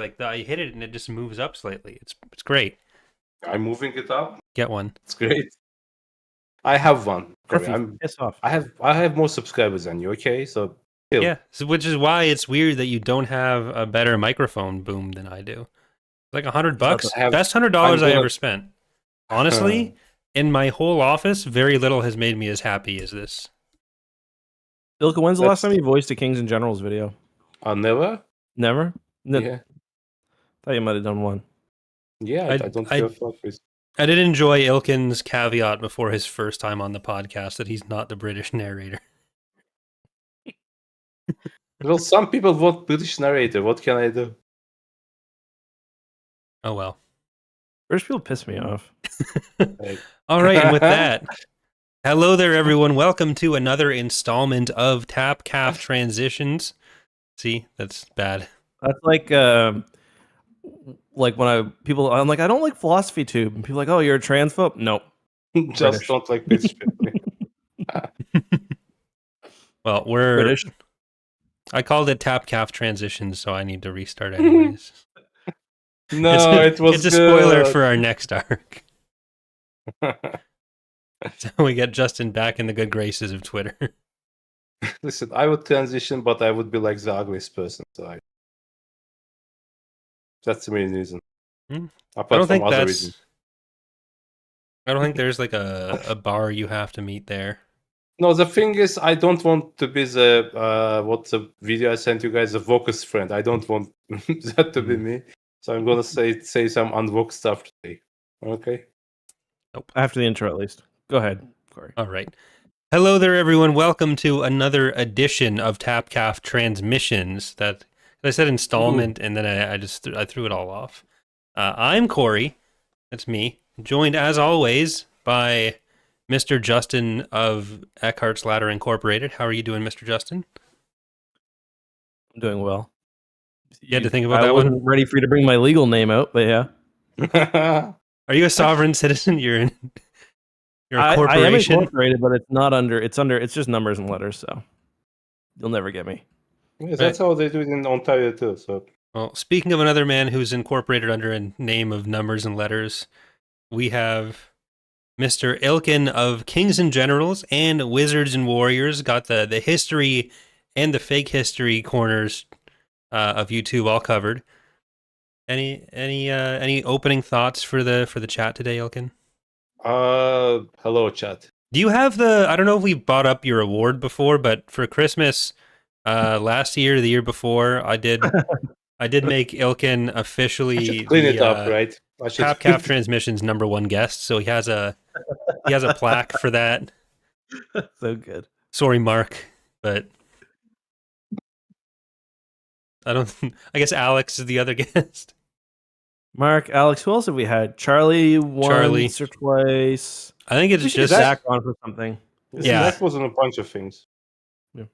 Like I hit it and it just moves up slightly. It's great. I'm moving it up. Get one. It's great. I have one. Corey. Piss off. I have more subscribers than you. Okay, so chill. Yeah, so, which is why it's weird that you don't have a better microphone boom than I do. Like $100, best $100 I ever spent. Honestly, in my whole office, very little has made me as happy as this. Ilkin, when's the last time you voiced a Kings and Generals video? Never. Never? Yeah. Thought you might have done one. Yeah, I don't feel fuck with. I did enjoy Ilkin's caveat before his first time on the podcast that he's not the British narrator. Well, some people want British narrator. What can I do? Oh well. British people piss me off. All right, and with that, hello there, everyone. Welcome to another installment of Tap Calf Transitions. See, that's bad. That's like when I'm like, I don't like Philosophy Tube, and people are like, oh, you're a transphobe? Nope. Just British. don't like British people. Well, we're British. I called it Tap Calf Transitions, so I need to restart anyways. No, it was it's a spoiler for our next arc. So we get Justin back in the good graces of Twitter. Listen, I would transition, but I would be like the ugliest person. So that's the main reason. I don't think there's like a bar you have to meet there. No, the thing is, I don't want to be the what's the video I sent you guys, the Vocus friend. I don't want that to be me. So I'm gonna say some unwoke stuff today. Okay. Nope. After the intro, at least. Go ahead, Corey. All right. Hello there, everyone. Welcome to another edition of Tap Calf Transmissions. That I said installment, and then I threw it all off. I'm Corey. That's me. Joined as always by Mr. Justin of Eckhartsladder Incorporated. How are you doing, Mr. Justin? I'm doing well. You had to think about I that wasn't one? ready for you to bring my legal name out, but yeah. Are you a sovereign citizen? You're a corporation? I am incorporated, but it's just numbers and letters, so you'll never get me. Yes, that's how they do it in Ontario too. So, well, speaking of another man who's incorporated under a name of numbers and letters, we have Mr. Ilkin of Kings and Generals and Wizards and Warriors. Got the history and the fake history corners of YouTube all covered. Any opening thoughts for the chat today, Ilkin? Hello, chat. Do you have I don't know if we brought up your award before, but for Christmas last year, the year before, I did make Ilkin officially clean it up, right? Tap Calf Transmissions #1 guest, so he has a plaque for that. So good. Sorry, Mark, but I guess Alex is the other guest. Mark, Alex, who else have we had? Charlie once or twice. I think it's just Zach on for something. Yeah, that was on a bunch of things. Yeah.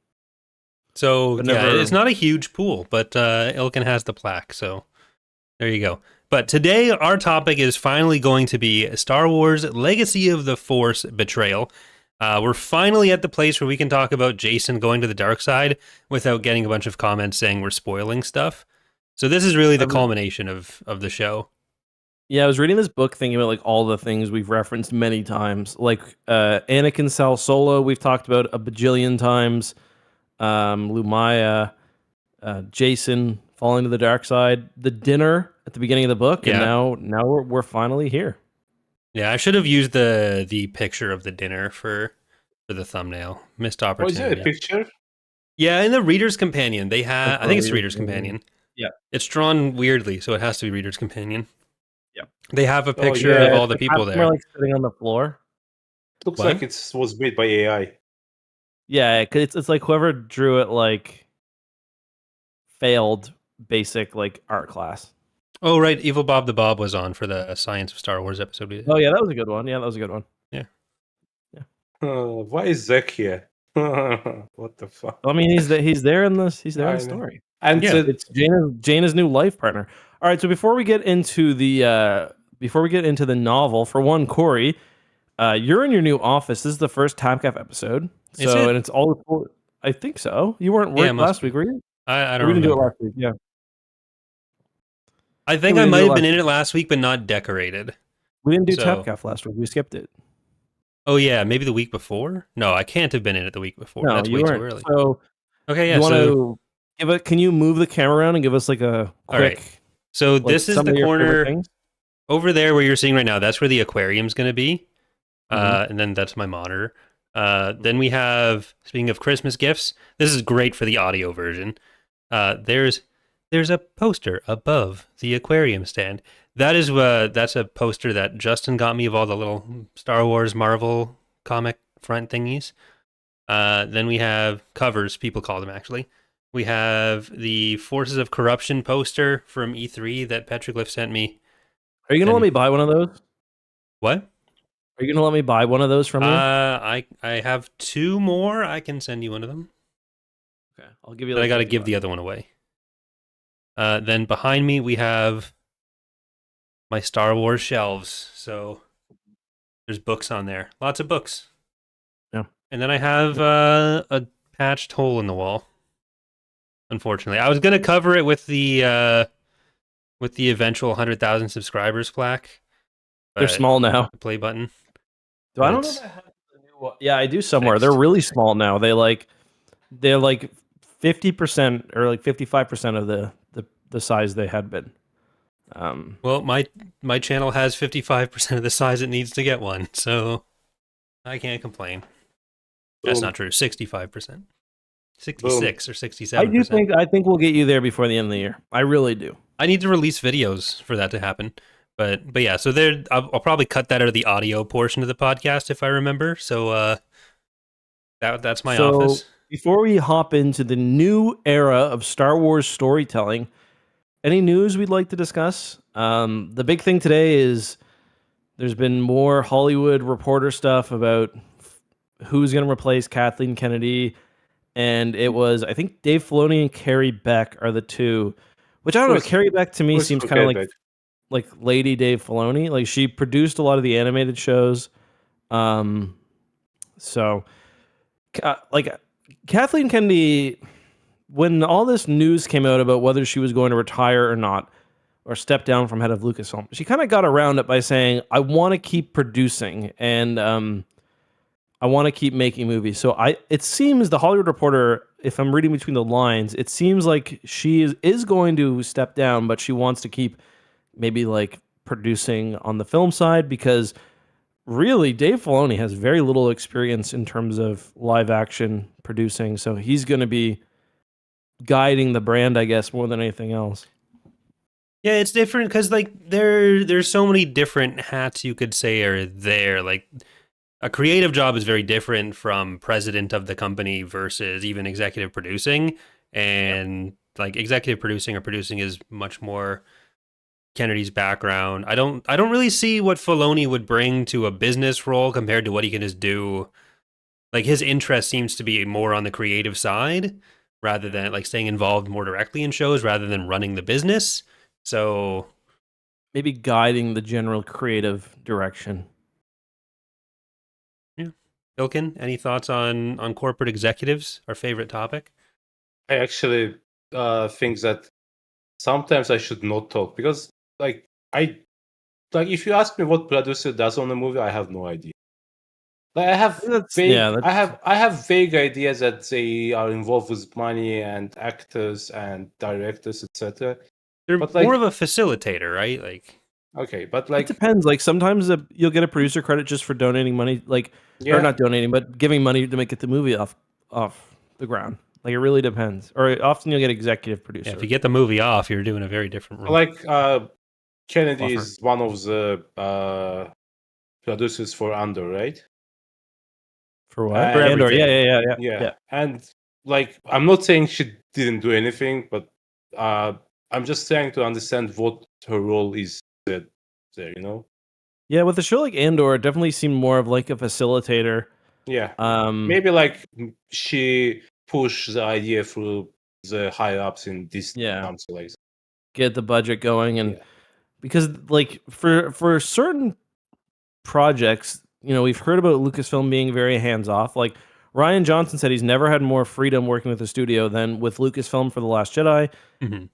So it's not a huge pool, but Ilkin has the plaque, so there you go. But today our topic is finally going to be Star Wars Legacy of the Force Betrayal. We're finally at the place where we can talk about Jason going to the dark side without getting a bunch of comments saying we're spoiling stuff. So this is really the culmination of the show. Yeah, I was reading this book thinking about like all the things we've referenced many times. Like Anakin Sal Solo, we've talked about a bajillion times. Lumaya, Jason falling to the dark side, the dinner at the beginning of the book, and now we're finally here. Yeah, I should have used the picture of the dinner for the thumbnail. Missed opportunity. Oh, is there a picture? Yeah, in the Reader's Companion, they have. I think it's Reader's Companion. Yeah, it's drawn weirdly, so it has to be Reader's Companion. Yeah, they have a picture of all the people there, like sitting on the floor. Looks like it was made by AI. Yeah, it's like whoever drew it like failed basic like art class. Oh right, Evil Bob the Bob was on for the Science of Star Wars episode we did. Oh yeah, that was a good one. Yeah. Why is Zach here? What the fuck? I mean, he's there in the story, and it's Jaina's new life partner. All right, so before we get into the novel, for one, Corey, you're in your new office. This is the first Tapcaf episode, and it's all. I think so. You weren't last week, were you? I don't. We didn't do it last week. Yeah. I think I might have been in it last week, but not decorated. We didn't do Tapcaf last week. We skipped it. Oh yeah, maybe the week before. No, I can't have been in it the week before. No, that's way too early. So okay, yeah. You want to give it? Can you move the camera around and give us like a quick? All right. So like, this is the corner over there where you're seeing right now. That's where the aquarium's going to be, and then that's my monitor. Then we have, speaking of Christmas gifts, this is great for the audio version. There's a poster above the aquarium stand. That's a poster that Justin got me of all the little Star Wars Marvel comic front thingies. Then we have covers, people call them actually. We have the Forces of Corruption poster from E3 that Petroglyph sent me. Are you going to let me buy one of those? What? Are you going to let me buy one of those from you? I have 2 more. I can send you one of them. Okay, I'll give you. But I got to give the other one away. Then behind me we have my Star Wars shelves. So there's books on there. Lots of books. Yeah. And then I have a patched hole in the wall. Unfortunately, I was going to cover it with the eventual 100,000 subscribers plaque. They're small now. The play button. I don't know if I have the new one. Yeah, I do somewhere. Fixed. They're really small now. They're like 50% or like 55% of the size they had been. Well, my channel has 55% of the size it needs to get one, so I can't complain. That's not true. 65%. 66 or 67%. I think we'll get you there before the end of the year. I really do. I need to release videos for that to happen. But yeah, so there I'll probably cut that out of the audio portion of the podcast if I remember. So that's my office. Before we hop into the new era of Star Wars storytelling, any news we'd like to discuss? The big thing today is there's been more Hollywood Reporter stuff about who's going to replace Kathleen Kennedy. And it was, I think, Dave Filoni and Carrie Beck are the two. Which I don't know. Carrie Beck to me seems kind of like Lady Dave Filoni. Like she produced a lot of the animated shows. So, like Kathleen Kennedy, when all this news came out about whether she was going to retire or not, or step down from head of Lucasfilm, she kind of got around it by saying, "I want to keep producing and I want to keep making movies." So it seems the Hollywood Reporter, if I'm reading between the lines, it seems like she is going to step down, but she wants to keep maybe like producing on the film side because really Dave Filoni has very little experience in terms of live action producing. So he's going to be guiding the brand, I guess, more than anything else. Yeah, it's different because like there's so many different hats you could say are there. Like a creative job is very different from president of the company versus even executive producing. And like executive producing or producing is much more Kennedy's background. I don't really see what Filoni would bring to a business role compared to what he can just do. Like his interest seems to be more on the creative side rather than like staying involved more directly in shows rather than running the business. So maybe guiding the general creative direction. Ilkin, any thoughts on corporate executives, our favorite topic? I actually think that sometimes I should not talk because if you ask me what producer does on a movie, I have no idea. Like I have vague ideas that they are involved with money and actors and directors, etc. They're more of a facilitator, right? Like okay, but like it depends. Like sometimes you'll get a producer credit just for donating money, or not donating, but giving money to make the movie off the ground. Like it really depends. Or often you'll get executive producer. Yeah, if you get the movie off, you're doing a very different role. Like Kennedy is one of the producers for Andor, right? For what? For Andor, yeah. And like I'm not saying she didn't do anything, but I'm just trying to understand what her role is there, you know? Yeah, with a show like Andor, it definitely seemed more of like a facilitator. Yeah. Maybe like she pushed the idea through the higher ups in this council. Like, get the budget going and because like for certain projects, you know, we've heard about Lucasfilm being very hands off. Like Rian Johnson said he's never had more freedom working with the studio than with Lucasfilm for The Last Jedi.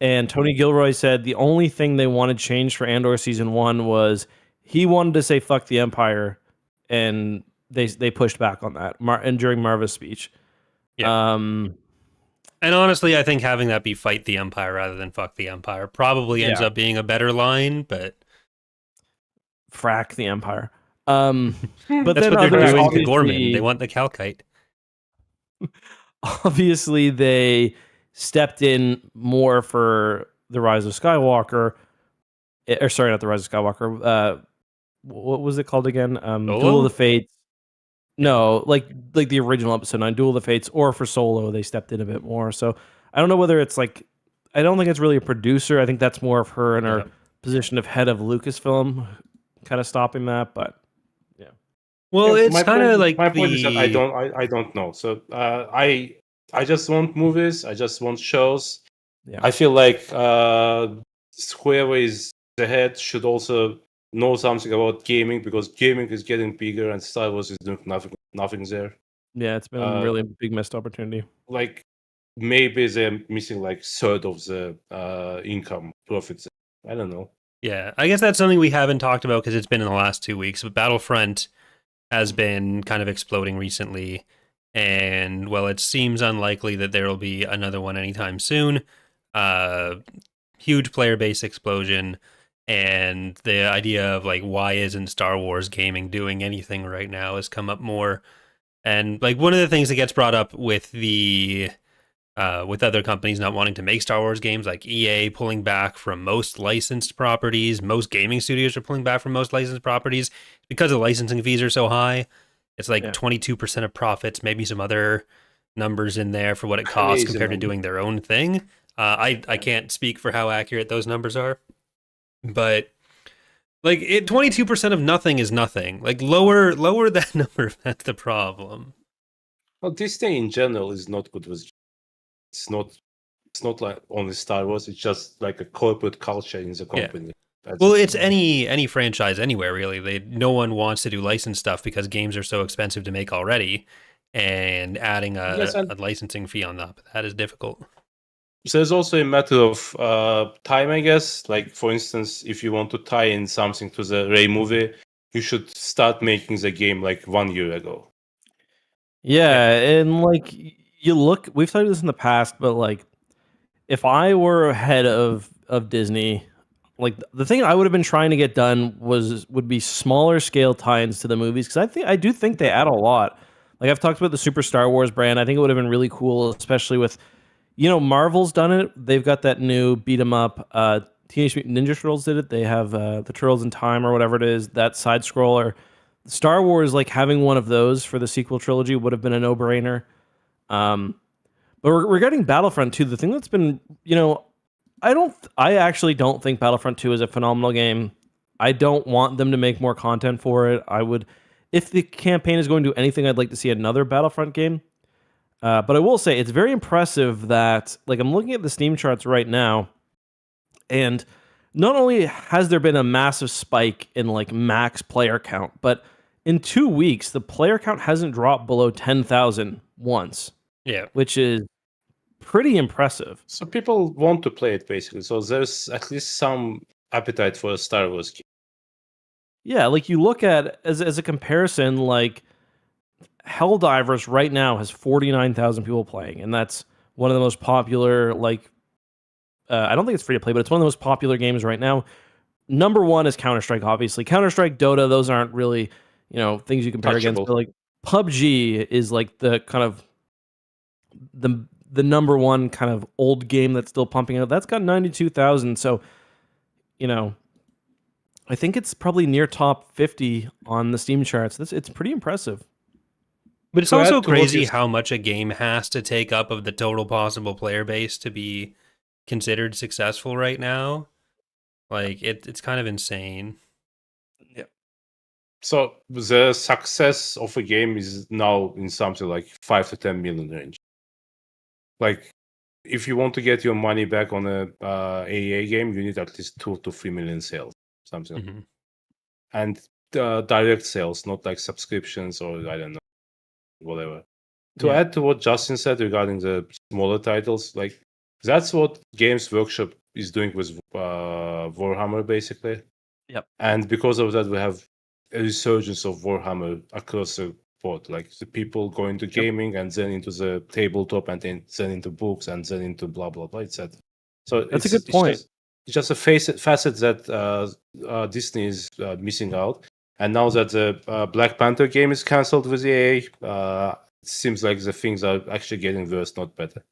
And Tony Gilroy said the only thing they wanted changed for Andor Season 1 was he wanted to say fuck the Empire, and they pushed back on that and during Marva's speech. Yeah. And honestly, I think having that be fight the Empire rather than fuck the Empire probably ends up being a better line, but... Frack the Empire. But that's then what they're doing to Gorman. They want the Calcite. Obviously, they stepped in more for The Rise of Skywalker. Or sorry, not The Rise of Skywalker. What was it called again? Duel of the Fates. No, like the original episode 9, Duel of the Fates, or for Solo, they stepped in a bit more. So I don't know whether it's like, I don't think it's really a producer. I think that's more of her in her position of head of Lucasfilm, kind of stopping that. But yeah. Well, it's kind of like my point is that I don't know. So I just want movies. I just want shows. Yeah. I feel like whoever is the head should also know something about gaming, because gaming is getting bigger and Star Wars is doing nothing there. Yeah, it's been a really big missed opportunity. Like maybe they're missing like third of the income profits. I don't know. Yeah, I guess that's something we haven't talked about because it's been in the last 2 weeks. But Battlefront has been kind of exploding recently, and well, it seems unlikely that there will be another one anytime soon. Huge player base explosion, and the idea of like, why isn't Star Wars gaming doing anything right now has come up more. And like, one of the things that gets brought up with the with other companies not wanting to make Star Wars games, like EA pulling back from most licensed properties, most gaming studios are pulling back from most licensed properties because the licensing fees are so high. It's like 22% of profits, maybe some other numbers in there for what it costs compared to doing their own thing. I can't speak for how accurate those numbers are, but like 22% of nothing is nothing. Like lower that number. That's the problem. Well, Disney in general is not good with. It's not like only Star Wars. It's just like a corporate culture in the company. Yeah. Well, it's any franchise anywhere really. No one wants to do licensed stuff because games are so expensive to make already, and adding a licensing fee on top of that is difficult. So there's also a matter of time, I guess. Like, for instance, if you want to tie in something to the Rey movie, you should start making the game like 1 year ago. Yeah, and like you look, we've talked this in the past, but like if I were head of Disney, like the thing I would have been trying to get done would be smaller scale tie-ins to the movies, because I do think they add a lot. Like I've talked about the Super Star Wars brand. I think it would have been really cool, especially with, Marvel's done it. They've got that new beat 'em up. Teenage Mutant Ninja Turtles did it. They have the Turtles in Time or whatever it is, that side scroller. Star Wars, like having one of those for the sequel trilogy would have been a no-brainer. But regarding Battlefront 2, the thing that's been, I actually don't think Battlefront 2 is a phenomenal game. I don't want them to make more content for it. I would, if the campaign is going to do anything, I'd like to see another Battlefront game. But I will say it's very impressive that, like, I'm looking at the Steam charts right now, and not only has there been a massive spike in like max player count, but in 2 weeks the player count hasn't dropped below 10,000 once. Yeah, which is pretty impressive. So people want to play it basically. So there's at least some appetite for a Star Wars game. Yeah, like you look at as a comparison, like Helldivers right now has 49,000 people playing, and that's one of the most popular. Like, I don't think it's free to play, but it's one of the most popular games right now. Number one is Counter-Strike, obviously. Counter-Strike, Dota, those aren't really things you compare against. But like PUBG is like the kind of the number one kind of old game that's still pumping out. That's got 92,000. So, I think it's probably near top 50 on the Steam charts. It's pretty impressive. But it's also crazy how much a game has to take up of the total possible player base to be considered successful right now. Like, it's kind of insane. Yeah. So the success of a game is now in something like 5 to 10 million range. Like, if you want to get your money back on a AEA game, you need at least 2 to 3 million sales, something. Mm-hmm. And direct sales, not like subscriptions or I don't know, whatever. to add to what Justin said regarding the smaller titles, like that's what Games Workshop is doing with Warhammer, basically. Yep. And because of that, we have a resurgence of Warhammer across the board. Like the people go into gaming and then into the tabletop and then into books and then into blah blah blah, etc. So that's a good point. It's just a facet that Disney is missing out. And now that the Black Panther game is cancelled with EA, it seems like the things are actually getting worse, not better.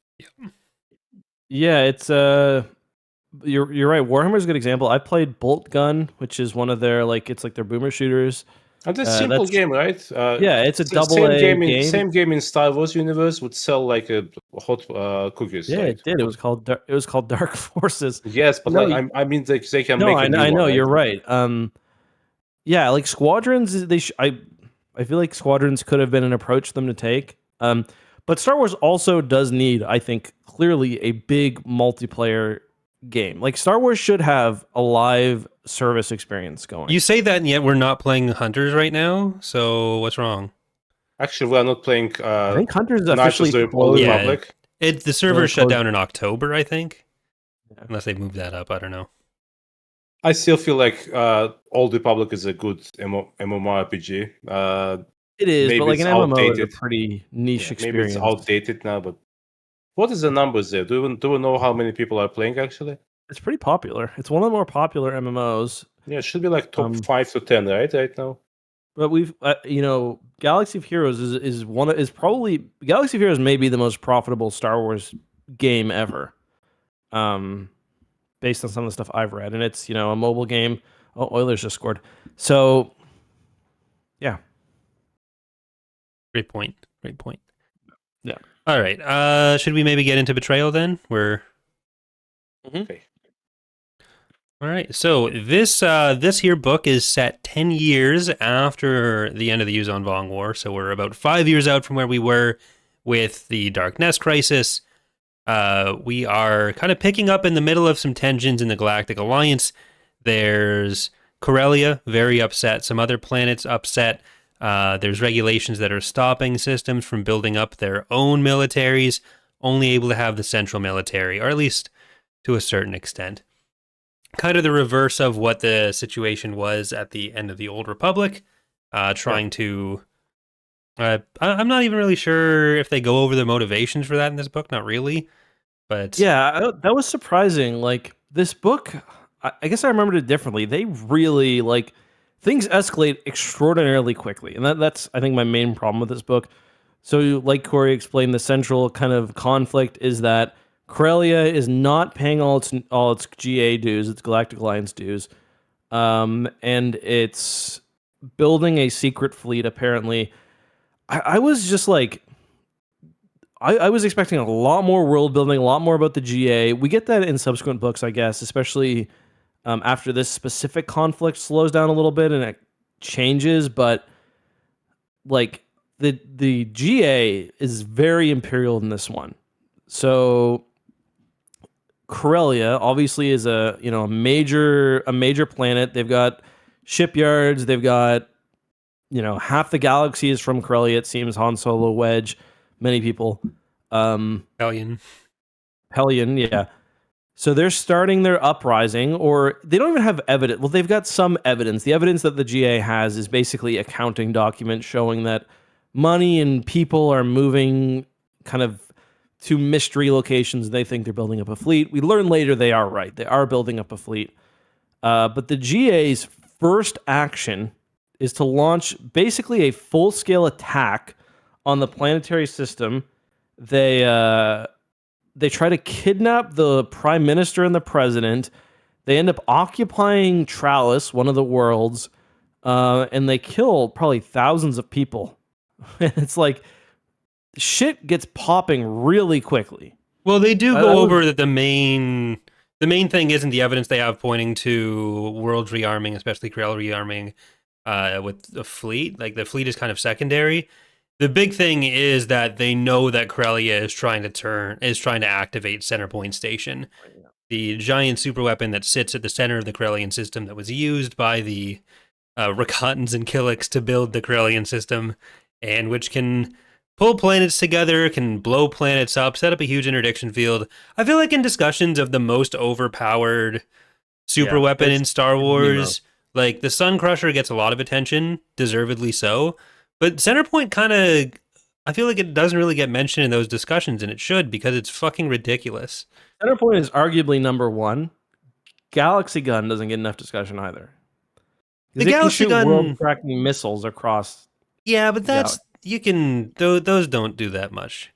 Yeah, it's you're right. Warhammer is a good example. I played Bolt Gun, which is one of their it's like their boomer shooters. And it's a simple game, right? Yeah, it's a double A game. Same game in Star Wars universe would sell like a hot cookies. Yeah, like, it did. It was called Dark Forces. Yes, but No, I mean they can no, make. I know one, you're right. Yeah, like Squadrons. I feel like Squadrons could have been an approach for them to take. But Star Wars also does need, I think, clearly a big multiplayer game. Like Star Wars should have a live service experience going. You say that, and yet we're not playing Hunters right now. So what's wrong? Actually, we are not playing. I think Hunters is officially closed. Republic. The server shut down in October, I think. Yeah. Unless they moved that up, I don't know. I still feel like Old Republic is a good MMORPG. It is, but like an MMO is a pretty niche experience. Maybe it's outdated now, but what is the numbers there? Do we know how many people are playing actually? It's pretty popular. It's one of the more popular MMOs. Yeah, it should be like top 5 to 10, right now. But we've, Galaxy of Heroes is probably Galaxy of Heroes may be the most profitable Star Wars game ever, based on some of the stuff I've read, and it's a mobile game. Oh, Oilers just scored. So, yeah. Great point. Yeah. All right. Should we maybe get into Betrayal then? Okay. All right. So this here book is set 10 years after the end of the Yuuzhan Vong War. So we're about 5 years out from where we were with the Dark Nest crisis. We are kind of picking up in the middle of some tensions in the Galactic Alliance. There's Corellia, very upset. Some other planets upset. There's regulations that are stopping systems from building up their own militaries, only able to have the central military, or at least to a certain extent. Kind of the reverse of what the situation was at the end of the Old Republic, trying to... I'm not even really sure if they go over the motivations for that in this book, not really, but... Yeah, that was surprising. Like, this book, I guess I remembered it differently. They really, things escalate extraordinarily quickly, and that's, I think, my main problem with this book. So, like Corey explained, the central kind of conflict is that Corellia is not paying all its GA dues, its Galactic Alliance dues, and it's building a secret fleet, apparently. I was just like... I was expecting a lot more world building, a lot more about the GA. We get that in subsequent books, I guess, especially after this specific conflict slows down a little bit and it changes. But the GA is very imperial in this one. So Corellia obviously is a major planet. They've got shipyards. They've got half the galaxy is from Corellia. It seems Han Solo, Wedge. Many people. Hellion, yeah. So they're starting their uprising, or they don't even have evidence. Well, they've got some evidence. The evidence that the GA has is basically accounting documents showing that money and people are moving kind of to mystery locations. They think they're building up a fleet. We learn later they are right. They are building up a fleet. But the GA's first action is to launch basically a full-scale attack on the planetary system. They try to kidnap the prime minister and the president. They end up occupying Trallis, one of the worlds, and they kill probably thousands of people. It's like shit gets popping really quickly. Well, they do go over that the main thing isn't the evidence they have pointing to worlds rearming, especially Corel rearming with the fleet. Like the fleet is kind of secondary. The big thing is that they know that Corellia is trying to activate Centerpoint Station, the giant superweapon that sits at the center of the Corellian system that was used by the Rakatans and Killiks to build the Corellian system, and which can pull planets together, can blow planets up, set up a huge interdiction field. I feel like in discussions of the most overpowered super weapon in Star Wars, like the Sun Crusher gets a lot of attention, deservedly so. But Centerpoint kind of, I feel like it doesn't really get mentioned in those discussions, and it should, because it's fucking ridiculous. Centerpoint is arguably number one. Galaxy Gun doesn't get enough discussion either. The Galaxy Gun, world-cracking missiles across. Yeah, but that's you can. Those don't do that much.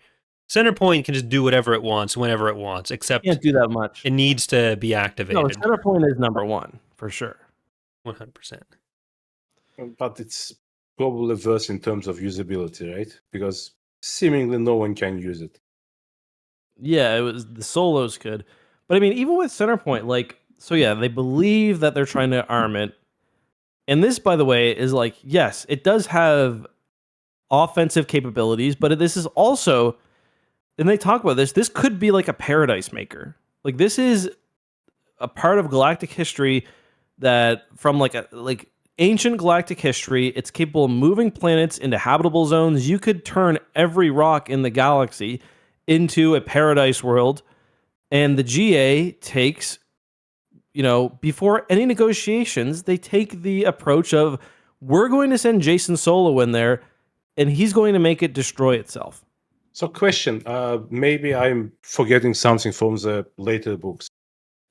Centerpoint can just do whatever it wants, whenever it wants. Except can't do that much. It needs to be activated. No, Centerpoint is number one for sure. 100%. But it's probably worse in terms of usability, right? Because seemingly no one can use it. Yeah, it was the solos could, but I mean, even with Centerpoint, like, so yeah, they believe that they're trying to arm it, and this, by the way, is like, yes, it does have offensive capabilities, but this is also, and they talk about this. This could be like a paradise maker. Like, this is a part of galactic history that, from like ancient galactic history, it's capable of moving planets into habitable zones. You could turn every rock in the galaxy into a paradise world, and the GA takes, before any negotiations, they take the approach of, we're going to send Jason Solo in there, and he's going to make it destroy itself. So question, maybe I'm forgetting something from the later books,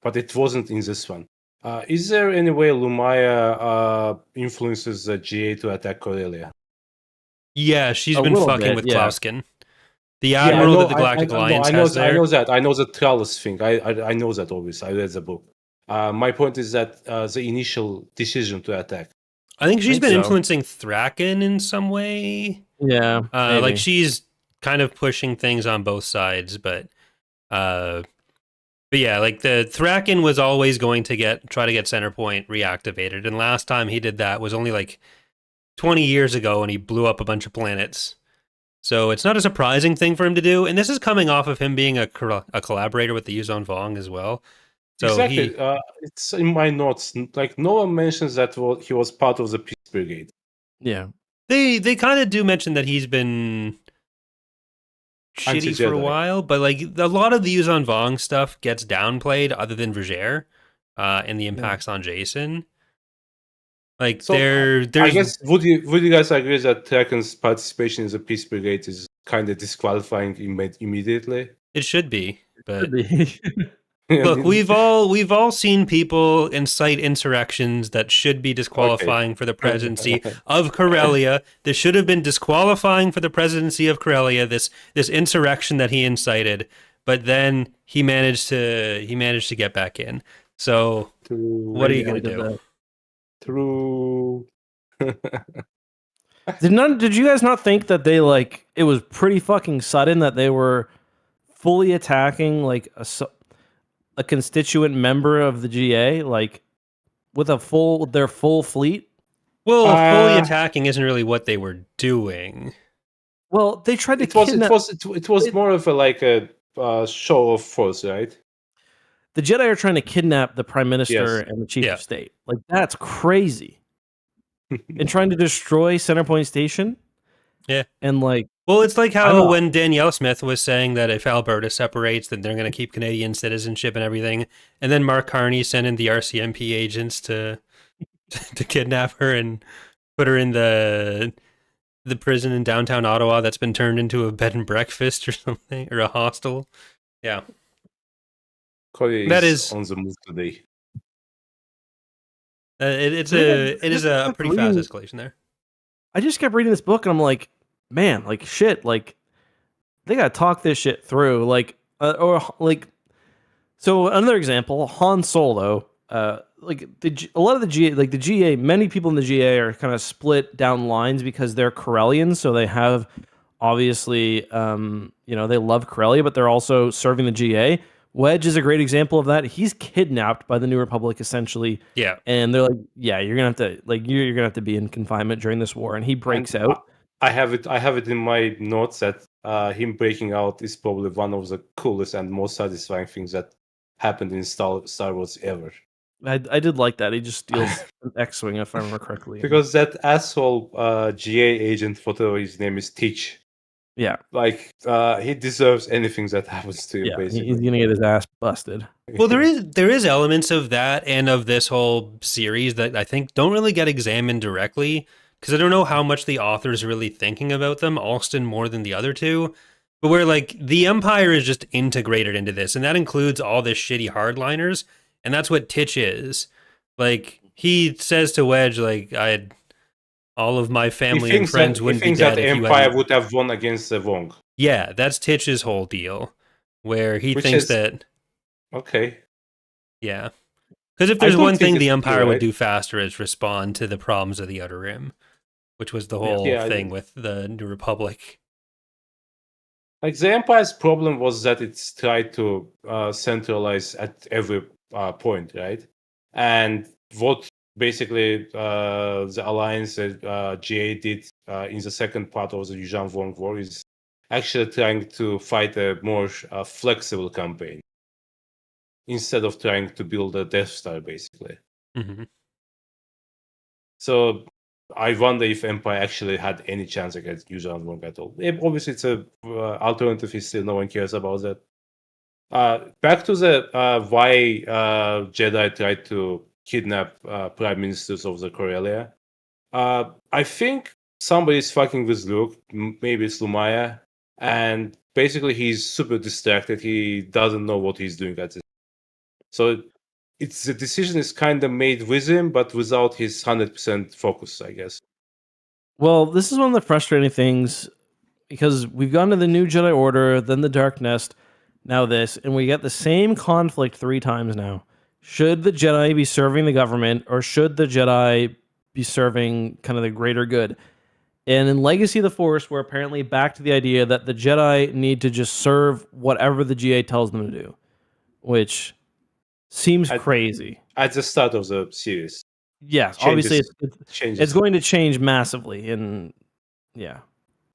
but it wasn't in this one. Is there any way Lumaya influences the GA to attack Corellia? Yeah, she's been fucking with Klauskin. The admiral that the Galactic Alliance has there. I know that. I know the Trallus thing. I know that, obviously. I read the book. My point is that the initial decision to attack. I think she's been influencing Thraken in some way. Yeah. Like she's kind of pushing things on both sides, but yeah, like the Thraken was always going to try to get Centerpoint reactivated, and last time he did that was only like 20 years ago, and he blew up a bunch of planets. So it's not a surprising thing for him to do, and this is coming off of him being a collaborator with the Yuzon Vong as well. So exactly. It's in my notes. Like, no one mentions that he was part of the Peace Brigade. Yeah. They kind of do mention that he's been shitty for a while, but like a lot of the Yuzon Vong stuff gets downplayed, other than Vergere, and the impacts on Jason. Like, so, there's... I guess, would you guys agree that Thraken's participation in the Peace Brigade is kind of disqualifying immediately? It should be, but... Look, we've all seen people incite insurrections that should be disqualifying for the presidency of Corellia. This should have been disqualifying for the presidency of Corellia, this insurrection that he incited, but then he managed to get back in. So what are you going to do? True. Did you guys not think that they, like, it was pretty fucking sudden that they were fully attacking like a constituent member of the GA, like with their full fleet? Well, fully attacking isn't really what they were doing. Well, they tried to kidnap... It was more of a show of force, right? The Jedi are trying to kidnap the Prime Minister and the Chief of State. Like, that's crazy. And trying to destroy Centerpoint Station? Yeah. And like... Well, it's like how when Danielle Smith was saying that if Alberta separates, then they're going to keep Canadian citizenship and everything. And then Mark Carney sent in the RCMP agents to kidnap her and put her in the prison in downtown Ottawa that's been turned into a bed and breakfast or something, or a hostel. Yeah. That is on the move today. It is a pretty fast escalation there. I just kept reading this book and I'm like, man, like shit, like they gotta talk this shit through, like So another example, Han Solo, like a lot of the GA, like the GA, many people in the GA are kind of split down lines because they're Corellians, so they have obviously, they love Corellia, but they're also serving the GA. Wedge is a great example of that. He's kidnapped by the New Republic, essentially. Yeah. And they're like, yeah, you're gonna have to be in confinement during this war. And he breaks out. I have it in my notes that him breaking out is probably one of the coolest and most satisfying things that happened in Star Wars ever. I did like that. He just steals an X-Wing, if I remember correctly. Because that asshole GA agent, whatever his name is, Teach, Yeah. Like, he deserves anything that happens to you, basically. He's gonna get his ass busted. Well, there is elements of that and of this whole series that I think don't really get examined directly, because I don't know how much the author's really thinking about them, Alston more than the other two, but where like the Empire is just integrated into this, and that includes all this shitty hardliners, and that's what Titch is. Like, he says to Wedge, like, all of my family and friends wouldn't be dead that the if you Empire hadn't. would have won against the Wong. Yeah, that's Titch's whole deal, where he Which thinks is- that. Okay. Yeah. Because if there's one thing the Empire true, would right? do faster is respond to the problems of the Outer Rim, which was the whole thing with the New Republic. Like, the Empire's problem was that it's tried to centralize at every point, right? And what basically the alliance that GA did in the second part of the Yuuzhan Vong War is actually trying to fight a more flexible campaign instead of trying to build a Death Star, basically. Mm-hmm. So I wonder if Empire actually had any chance against Yuuzhan Vong at all. Obviously, it's a alternative history. No one cares about that. Back to the why Jedi tried to kidnap prime ministers of the Corellia. I think somebody's fucking with Luke. Maybe it's Lumaya, and basically he's super distracted. He doesn't know what he's doing at this. So the decision is kind of made with him, but without his 100% focus, I guess. Well, this is one of the frustrating things, because we've gone to the New Jedi Order, then the Dark Nest, now this, and we get the same conflict 3 times now. Should the Jedi be serving the government, or should the Jedi be serving kind of the greater good? And in Legacy of the Force, we're apparently back to the idea that the Jedi need to just serve whatever the GA tells them to do, which seems crazy. At the start of the series. Yes, obviously it's going to change massively, and yeah.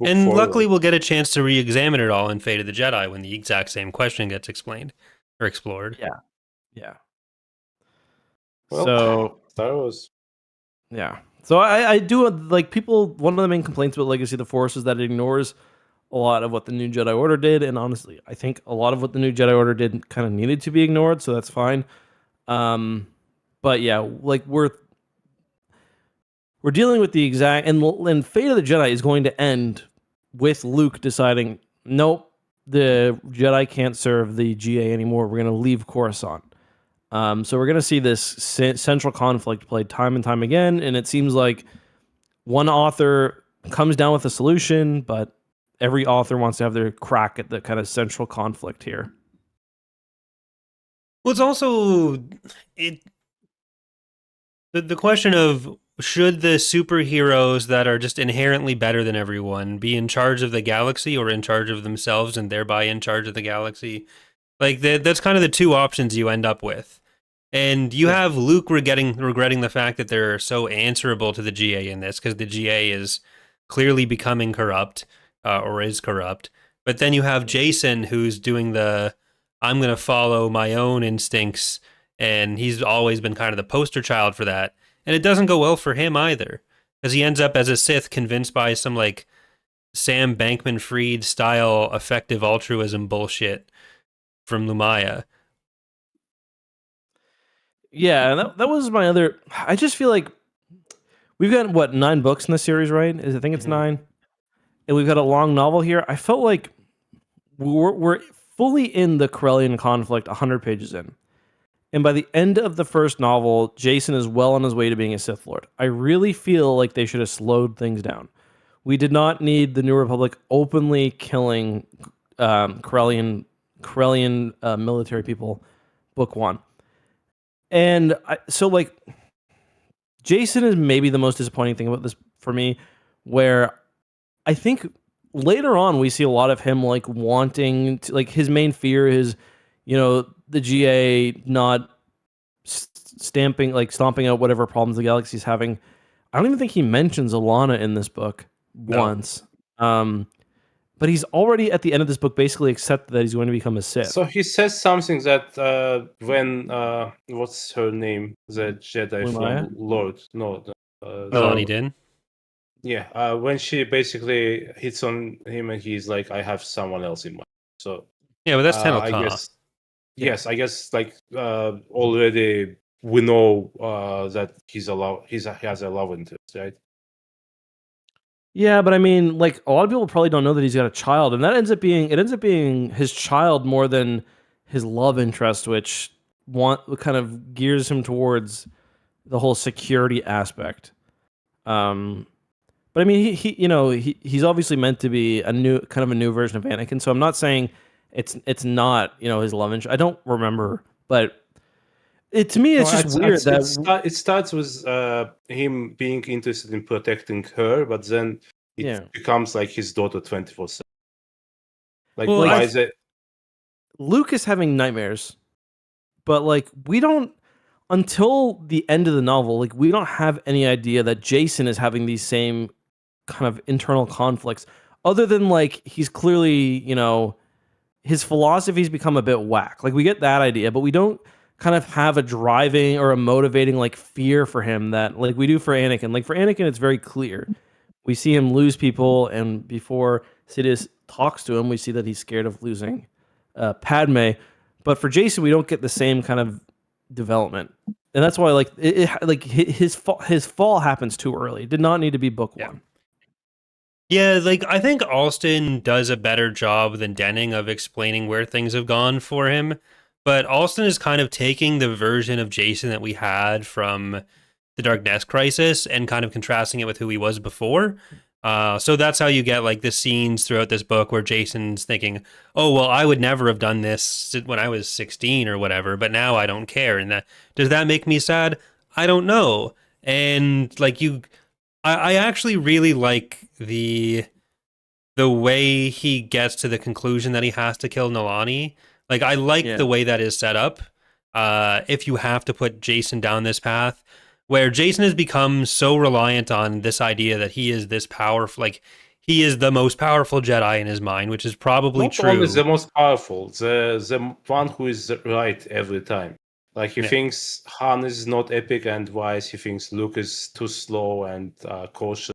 And luckily we'll get a chance to re-examine it all in Fate of the Jedi when the exact same question gets explained or explored. Yeah. Well, so Star Wars. Yeah. So I do like people. One of the main complaints about Legacy of the Force is that it ignores a lot of what the New Jedi Order did, and honestly, I think a lot of what the New Jedi Order did kind of needed to be ignored. So that's fine. But yeah, like we're dealing with the exact and Fate of the Jedi is going to end with Luke deciding, nope, the Jedi can't serve the GA anymore. We're going to leave Coruscant. So we're going to see this central conflict played time and time again, and it seems like one author comes down with a solution, but every author wants to have their crack at the kind of central conflict here. Well, it's also the question of, should the superheroes that are just inherently better than everyone be in charge of the galaxy or in charge of themselves and thereby in charge of the galaxy? Like, that's kind of the 2 options you end up with. And you have Luke regretting the fact that they're so answerable to the GA in this, because the GA is clearly becoming corrupt, or is corrupt. But then you have Jason, who's doing I'm going to follow my own instincts, and he's always been kind of the poster child for that. And it doesn't go well for him either, because he ends up as a Sith convinced by some like Sam Bankman-Fried style effective altruism bullshit from Lumaya. Yeah, and that was my other. I just feel like we've got 9 books in the series, right? I think it's 9, and we've got a long novel here. I felt like we're fully in the Corellian conflict, 100 pages in, and by the end of the first novel, Jason is well on his way to being a Sith Lord. I really feel like they should have slowed things down. We did not need the New Republic openly killing Corellian military people. Book 1. And so, like, Jason is maybe the most disappointing thing about this for me, where I think later on we see a lot of him, like, wanting to, like, his main fear is, the GA not stomping out whatever problems the galaxy's having. I don't even think he mentions Alana in this book once. But he's already at the end of this book basically accepted that he's going to become a Sith. So he says something that when what's her name, the Jedi from Lord? No, Melanie Din. Yeah, when she basically hits on him and he's like, I have someone else in mind. So Yeah, but that's I Tenel guess, yes, I guess like already we know that he has a love interest, right? Yeah, but I mean, like a lot of people probably don't know that he's got a child, and that ends up being his child more than his love interest, which kind of gears him towards the whole security aspect. Um, but I mean, he's obviously meant to be a new version of Anakin. So I'm not saying it's not his love interest. I don't remember, but to me it's just weird that it starts with him being interested in protecting her, but then it becomes like his daughter 24/7. Like, well, why is it? Luke is having nightmares, but like we don't until the end of the novel, like we don't have any idea that Jason is having these same kind of internal conflicts, other than like he's clearly his philosophy's become a bit whack. Like we get that idea, but we don't kind of have a driving or a motivating like fear for him that like we do for Anakin. Like for Anakin, it's very clear. We see him lose people, and before Sidious talks to him, we see that he's scared of losing Padme. But for Jason, we don't get the same kind of development, and that's why like like his fall happens too early. It did not need to be book one. Yeah, like I think Alston does a better job than Denning of explaining where things have gone for him. But Alston is kind of taking the version of Jason that we had from the Dark Nest Crisis and kind of contrasting it with who he was before. So that's how you get like the scenes throughout this book where Jason's thinking, "Oh well, I would never have done this when I was 16 or whatever, but now I don't care." And that does that make me sad? I don't know. And like I actually really like the way he gets to the conclusion that he has to kill Nalani. Like I like the way that is set up. If you have to put Jason down this path, where Jason has become so reliant on this idea that he is this powerful, like he is the most powerful Jedi in his mind, which is probably Not true. only the most powerful, the one who is right every time. Like he thinks Han is not epic and wise. He thinks Luke is too slow and cautious.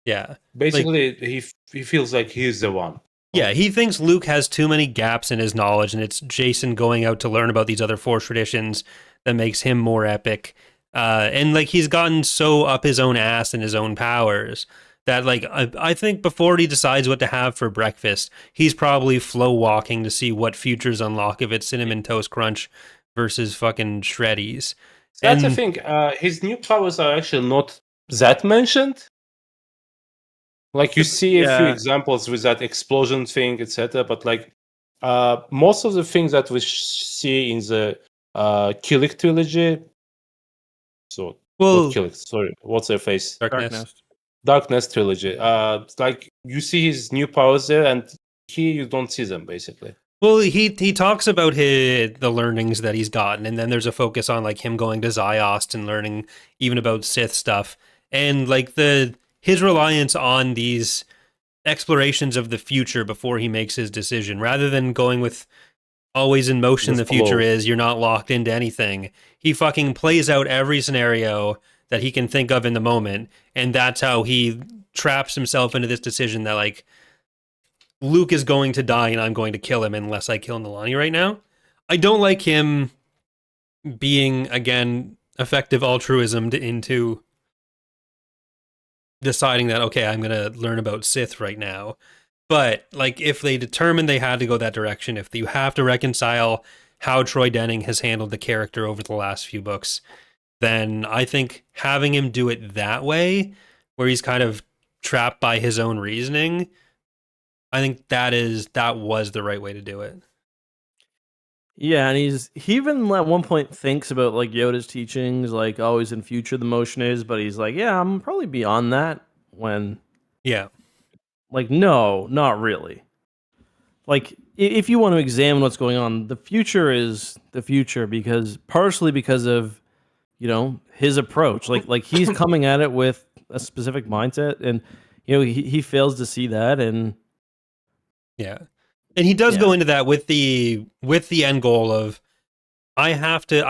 Yeah, basically, like, he feels like he's the one. Yeah, he thinks Luke has too many gaps in his knowledge, and it's Jason going out to learn about these other Force traditions that makes him more epic. And like he's gotten so up his own ass in his own powers that like I think before he decides what to have for breakfast, he's probably flow walking to see what futures unlock if it's cinnamon toast crunch versus fucking shreddies. That's the thing. His new powers are actually not that mentioned. Like you see a few examples with that explosion thing, etc. But like most of the things that we see in the Killick trilogy. So not Killick, sorry, what's their face? Darkness trilogy. Like you see his new powers there, and here you don't see them basically. Well, he talks about the learnings that he's gotten, and then there's a focus on like him going to Ziost and learning even about Sith stuff, and like his reliance on these explorations of the future before he makes his decision, rather than going with always in motion. The future is you're not locked into anything. He fucking plays out every scenario that he can think of in the moment, and that's how he traps himself into this decision that like Luke is going to die and I'm going to kill him unless I kill Nalani right now. I don't like him being, again, effective altruism into deciding that, okay, I'm going to learn about Sith right now. But, like, if they determined they had to go that direction, if you have to reconcile how Troy Denning has handled the character over the last few books, then I think having him do it that way, where he's kind of trapped by his own reasoning, I think that was the right way to do it. Yeah, and he even at one point thinks about like Yoda's teachings, like always in future the motion is, but he's like, yeah, I'm probably beyond that when. Yeah. Like, no, not really. Like, if you want to examine what's going on, the future is the future partially because of, his approach. Like he's coming at it with a specific mindset, and he fails to see that, and yeah, and he does go into that with the end goal of I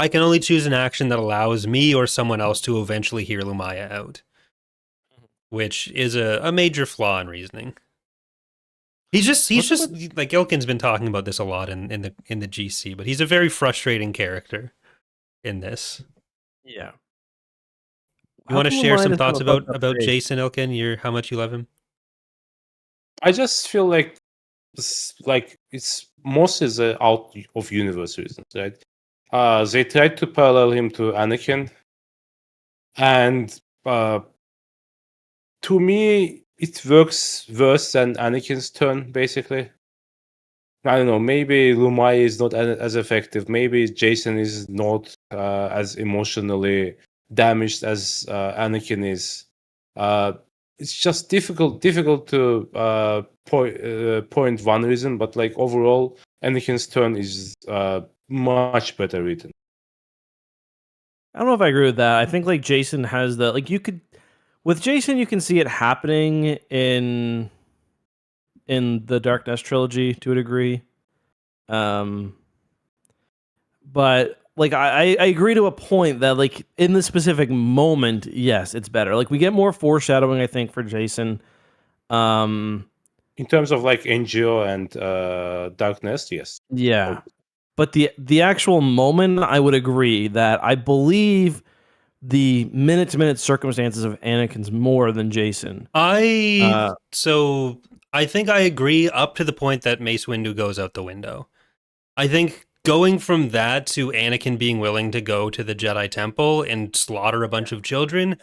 can only choose an action that allows me or someone else to eventually hear Lumaya out. which is a major flaw in reasoning. He's just like Ilkin's been talking about this a lot in the GC, but he's a very frustrating character in this. Yeah. You want to share some thoughts about Jason, Ilkin? How much you love him? I just feel like it's mostly the out of universe reasons, right? They tried to parallel him to Anakin, and to me, it works worse than Anakin's turn, basically. I don't know, maybe Lumai is not as effective. Maybe Jason is not as emotionally damaged as Anakin is. It's just difficult to point one reason, but like overall, Anakin's turn is much better written. I don't know if I agree with that. I think like Jason has the with Jason you can see it happening in the Dark Nest trilogy to a degree. But like I agree to a point that like in the specific moment, yes, it's better. Like we get more foreshadowing, I think, for Jason. In terms of like NGO and Dark Nest, yes. Yeah. But the actual moment, I would agree that I believe the minute-to-minute circumstances of Anakin's more than Jason. So I think I agree up to the point that Mace Windu goes out the window. I think going from that to Anakin being willing to go to the Jedi Temple and slaughter a bunch of children,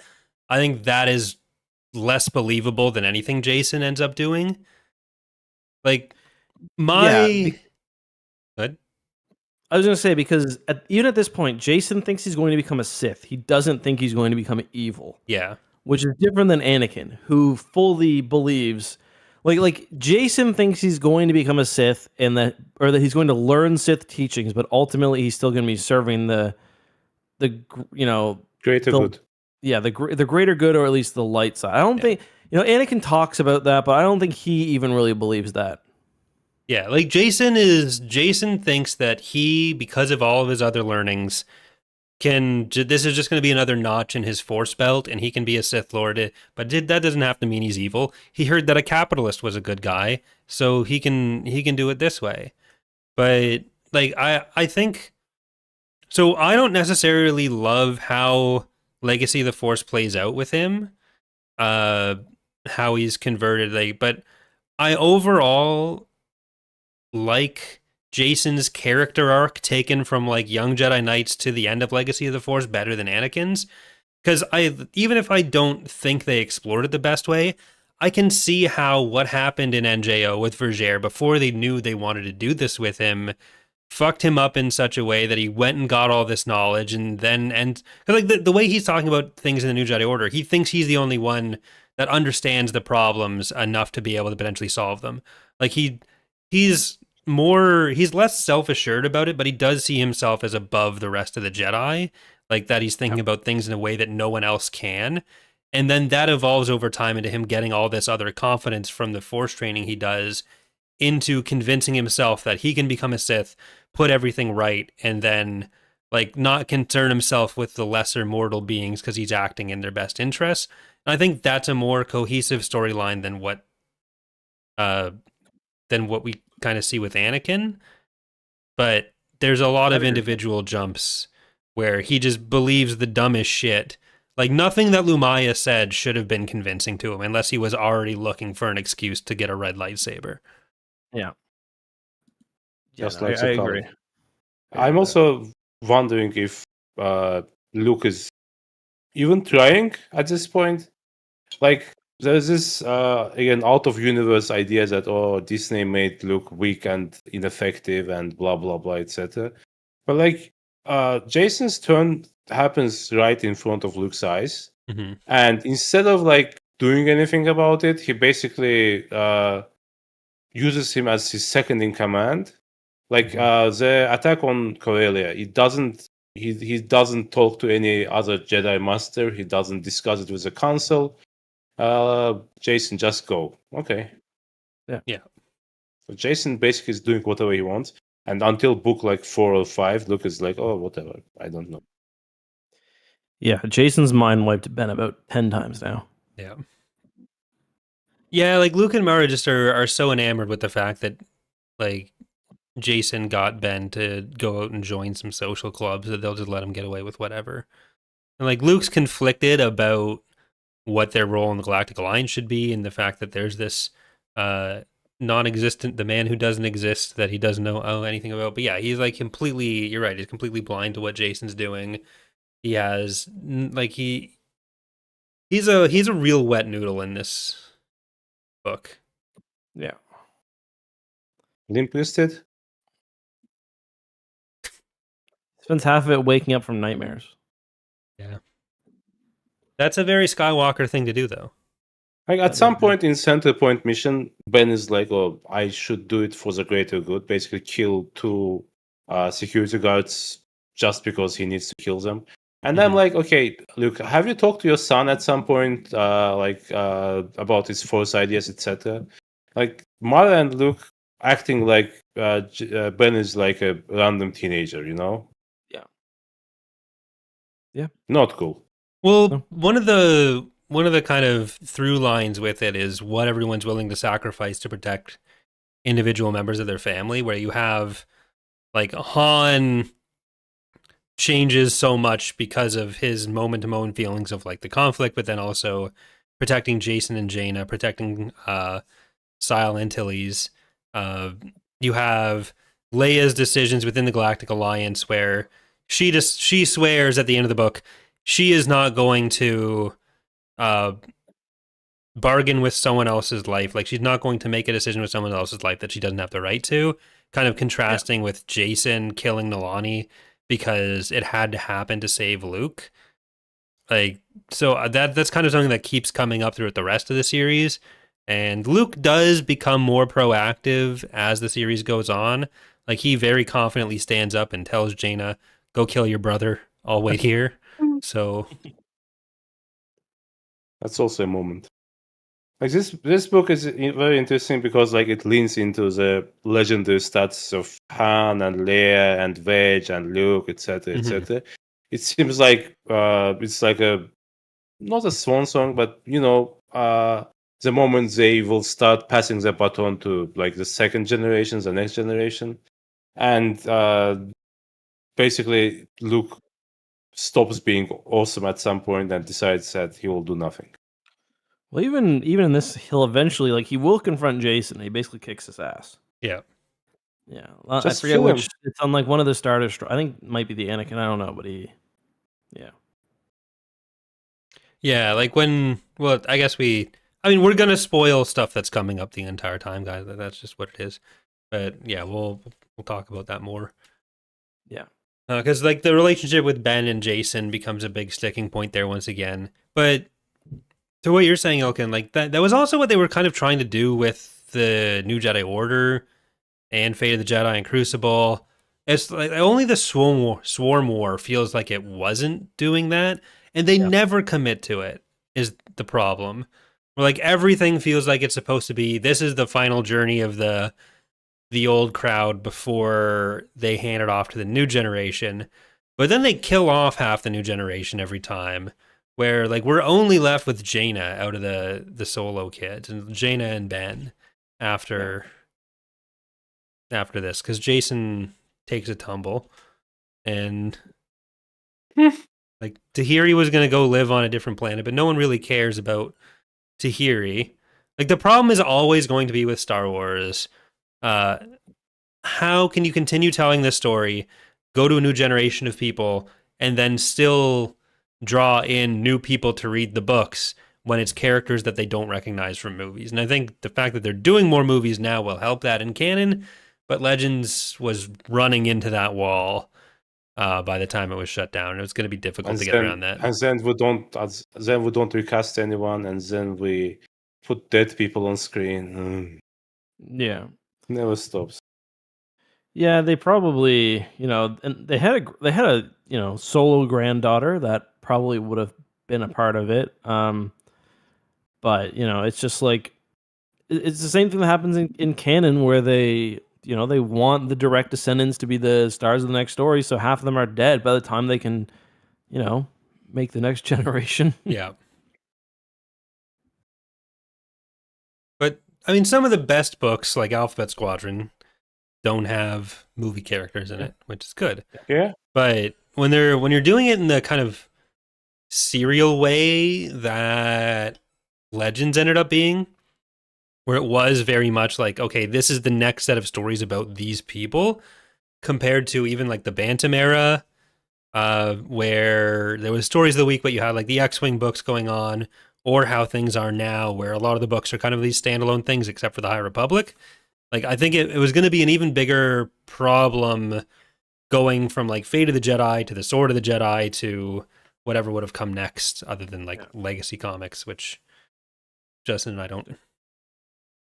I think that is less believable than anything Jason ends up doing. Like, Good? I was going to say, because even at this point, Jason thinks he's going to become a Sith. He doesn't think he's going to become evil. Yeah. Which is different than Anakin, who fully believes... Like Jason thinks he's going to become a Sith and that he's going to learn Sith teachings, but ultimately he's still going to be serving the greater good. Yeah, the greater good, or at least the light side. I don't think Anakin talks about that, but I don't think he even really believes that. Yeah, like Jason thinks that he, because of all of his other learnings, this is just going to be another notch in his force belt, and he can be a Sith Lord. But that doesn't have to mean he's evil. He heard that a capitalist was a good guy, so he can do it this way. But like I think, so I don't necessarily love how Legacy of the Force plays out with him, how he's converted. But I overall like Jason's character arc taken from like young Jedi Knights to the end of Legacy of the Force better than Anakin's, because even if I don't think they explored it the best way, I can see how what happened in NJO with Vergere before they knew they wanted to do this with him fucked him up in such a way that he went and got all this knowledge, and like the way he's talking about things in the New Jedi Order, he thinks he's the only one that understands the problems enough to be able to potentially solve them. Like he's less self-assured about it, but he does see himself as above the rest of the Jedi, like that he's thinking about things in a way that no one else can. And then that evolves over time into him getting all this other confidence from the Force training he does into convincing himself that he can become a Sith, put everything right, and then like not concern himself with the lesser mortal beings because he's acting in their best interests. And I think that's a more cohesive storyline than what we kind of see with Anakin. But there's a lot of individual jumps where he just believes the dumbest shit. Like nothing that Lumaya said should have been convincing to him unless he was already looking for an excuse to get a red lightsaber. Yeah. Just like I agree. I'm also wondering if Luke is even trying at this point. Like there's this again out of universe idea that Disney made Luke weak and ineffective and blah blah blah etc. But like Jason's turn happens right in front of Luke's eyes, and instead of like doing anything about it, he basically uses him as his second in command. Like the attack on Corellia, he doesn't talk to any other Jedi Master. He doesn't discuss it with the Council. Jason, just go. Okay. Yeah. So Jason basically is doing whatever he wants, and until book like 4 or 5, Luke is like, oh, whatever. I don't know. Yeah, Jason's mind wiped Ben about 10 times now. Yeah. Yeah, like Luke and Mara just are so enamored with the fact that like Jason got Ben to go out and join some social clubs that they'll just let him get away with whatever. And like Luke's conflicted about what their role in the Galactic Alliance should be, and the fact that there's this uh non-existent, the man who doesn't exist, that he doesn't know anything about. But yeah, he's like completely, you're right, he's completely blind to what Jason's doing. He has like he's a real wet noodle in this book. Yeah. Limp-wristed? Spends half of it waking up from nightmares. Yeah. That's a very Skywalker thing to do, though. Like at some point in Center Point mission, Ben is like, "Oh, I should do it for the greater good." Basically, kill 2 security guards just because he needs to kill them. And I'm like, "Okay, Luke, have you talked to your son at some point, about his Force ideas, etc.?" Like Mara and Luke acting like Ben is like a random teenager, you know? Yeah. Not cool. Well, No. one of the kind of through lines with it is what everyone's willing to sacrifice to protect individual members of their family, where you have like Han changes so much because of his moment to moment feelings of like the conflict, but then also protecting Jason and Jaina, protecting Sile Antilles. You have Leia's decisions within the Galactic Alliance, where she swears at the end of the book she is not going to bargain with someone else's life. Like, she's not going to make a decision with someone else's life that she doesn't have the right to. Kind of contrasting with Jason killing Nalani because it had to happen to save Luke. Like, so that's kind of something that keeps coming up throughout the rest of the series. And Luke does become more proactive as the series goes on. Like, he very confidently stands up and tells Jaina, "Go kill your brother. I'll wait here." So that's also a moment. Like this book is very interesting because like it leans into the legendary stats of Han and Leia and Veg and Luke, etc., etc. It seems like it's like a not a swan song, but the moment they will start passing the baton to like the second generation, the next generation, and basically Luke stops being awesome at some point and decides that he will do nothing. Well, even in this, he'll eventually he will confront Jason. He basically kicks his ass. yeah. Yeah, I forget which. It's on like one of the starter. I think it might be the Anakin. I don't know, but Yeah, like when. Well, I guess we're gonna spoil stuff that's coming up the entire time, guys. That's just what it is. But yeah, we'll talk about that more. Yeah, because like the relationship with Ben and Jason becomes a big sticking point there once again. But to what you're saying, Ilkin, like that was also what they were kind of trying to do with the New Jedi Order and Fate of the Jedi and Crucible. It's like only the Swarm War feels like it wasn't doing that, and they never commit to it. Is the problem? Where like everything feels like it's supposed to be. This is the final journey of the old crowd before they hand it off to the new generation. But then they kill off half the new generation every time. Where like we're only left with Jaina out of the solo kids, and Jaina and Ben after this, because Jason takes a tumble, and like Tahiri was gonna go live on a different planet, but no one really cares about Tahiri. Like the problem is always going to be with Star Wars. How can you continue telling this story, go to a new generation of people, and then still draw in new people to read the books when it's characters that they don't recognize from movies? And I think the fact that they're doing more movies now will help that in canon, but Legends was running into that wall by the time it was shut down. It was going to be difficult to get around that. And then we don't recast anyone, and then we put dead people on screen. Yeah, never stops. Yeah, they probably, and they had a solo granddaughter that probably would have been a part of it. But it's just like it's the same thing that happens in canon where they want the direct descendants to be the stars of the next story, so half of them are dead by the time they can, make the next generation. Yeah. I mean, some of the best books, like Alphabet Squadron, don't have movie characters in it, which is good. Yeah. But when you're doing it in the kind of serial way that Legends ended up being, where it was very much like, okay, this is the next set of stories about these people, compared to even like the Bantam era, where there was stories of the week, but you had like the X-Wing books going on, or how things are now, where a lot of the books are kind of these standalone things, except for the High Republic. Like, I think it was going to be an even bigger problem going from like Fate of the Jedi to the Sword of the Jedi to whatever would have come next, other than like Legacy comics, which Justin and I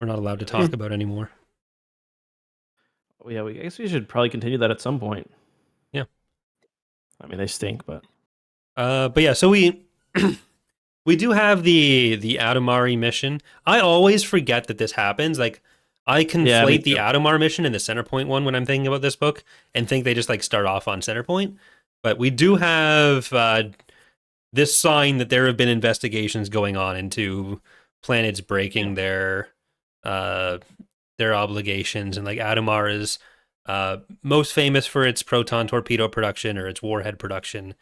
we're not allowed to talk about anymore. Oh, yeah, I guess we should probably continue that at some point. Yeah. I mean, they stink, but yeah, so we do have the Adamari mission. I always forget that this happens. Like, I conflate the Adamar mission and the Centerpoint one when I'm thinking about this book, and think they just like start off on Centerpoint. But we do have this sign that there have been investigations going on into planets breaking their obligations, and like Adamar is most famous for its proton torpedo production or its warhead production.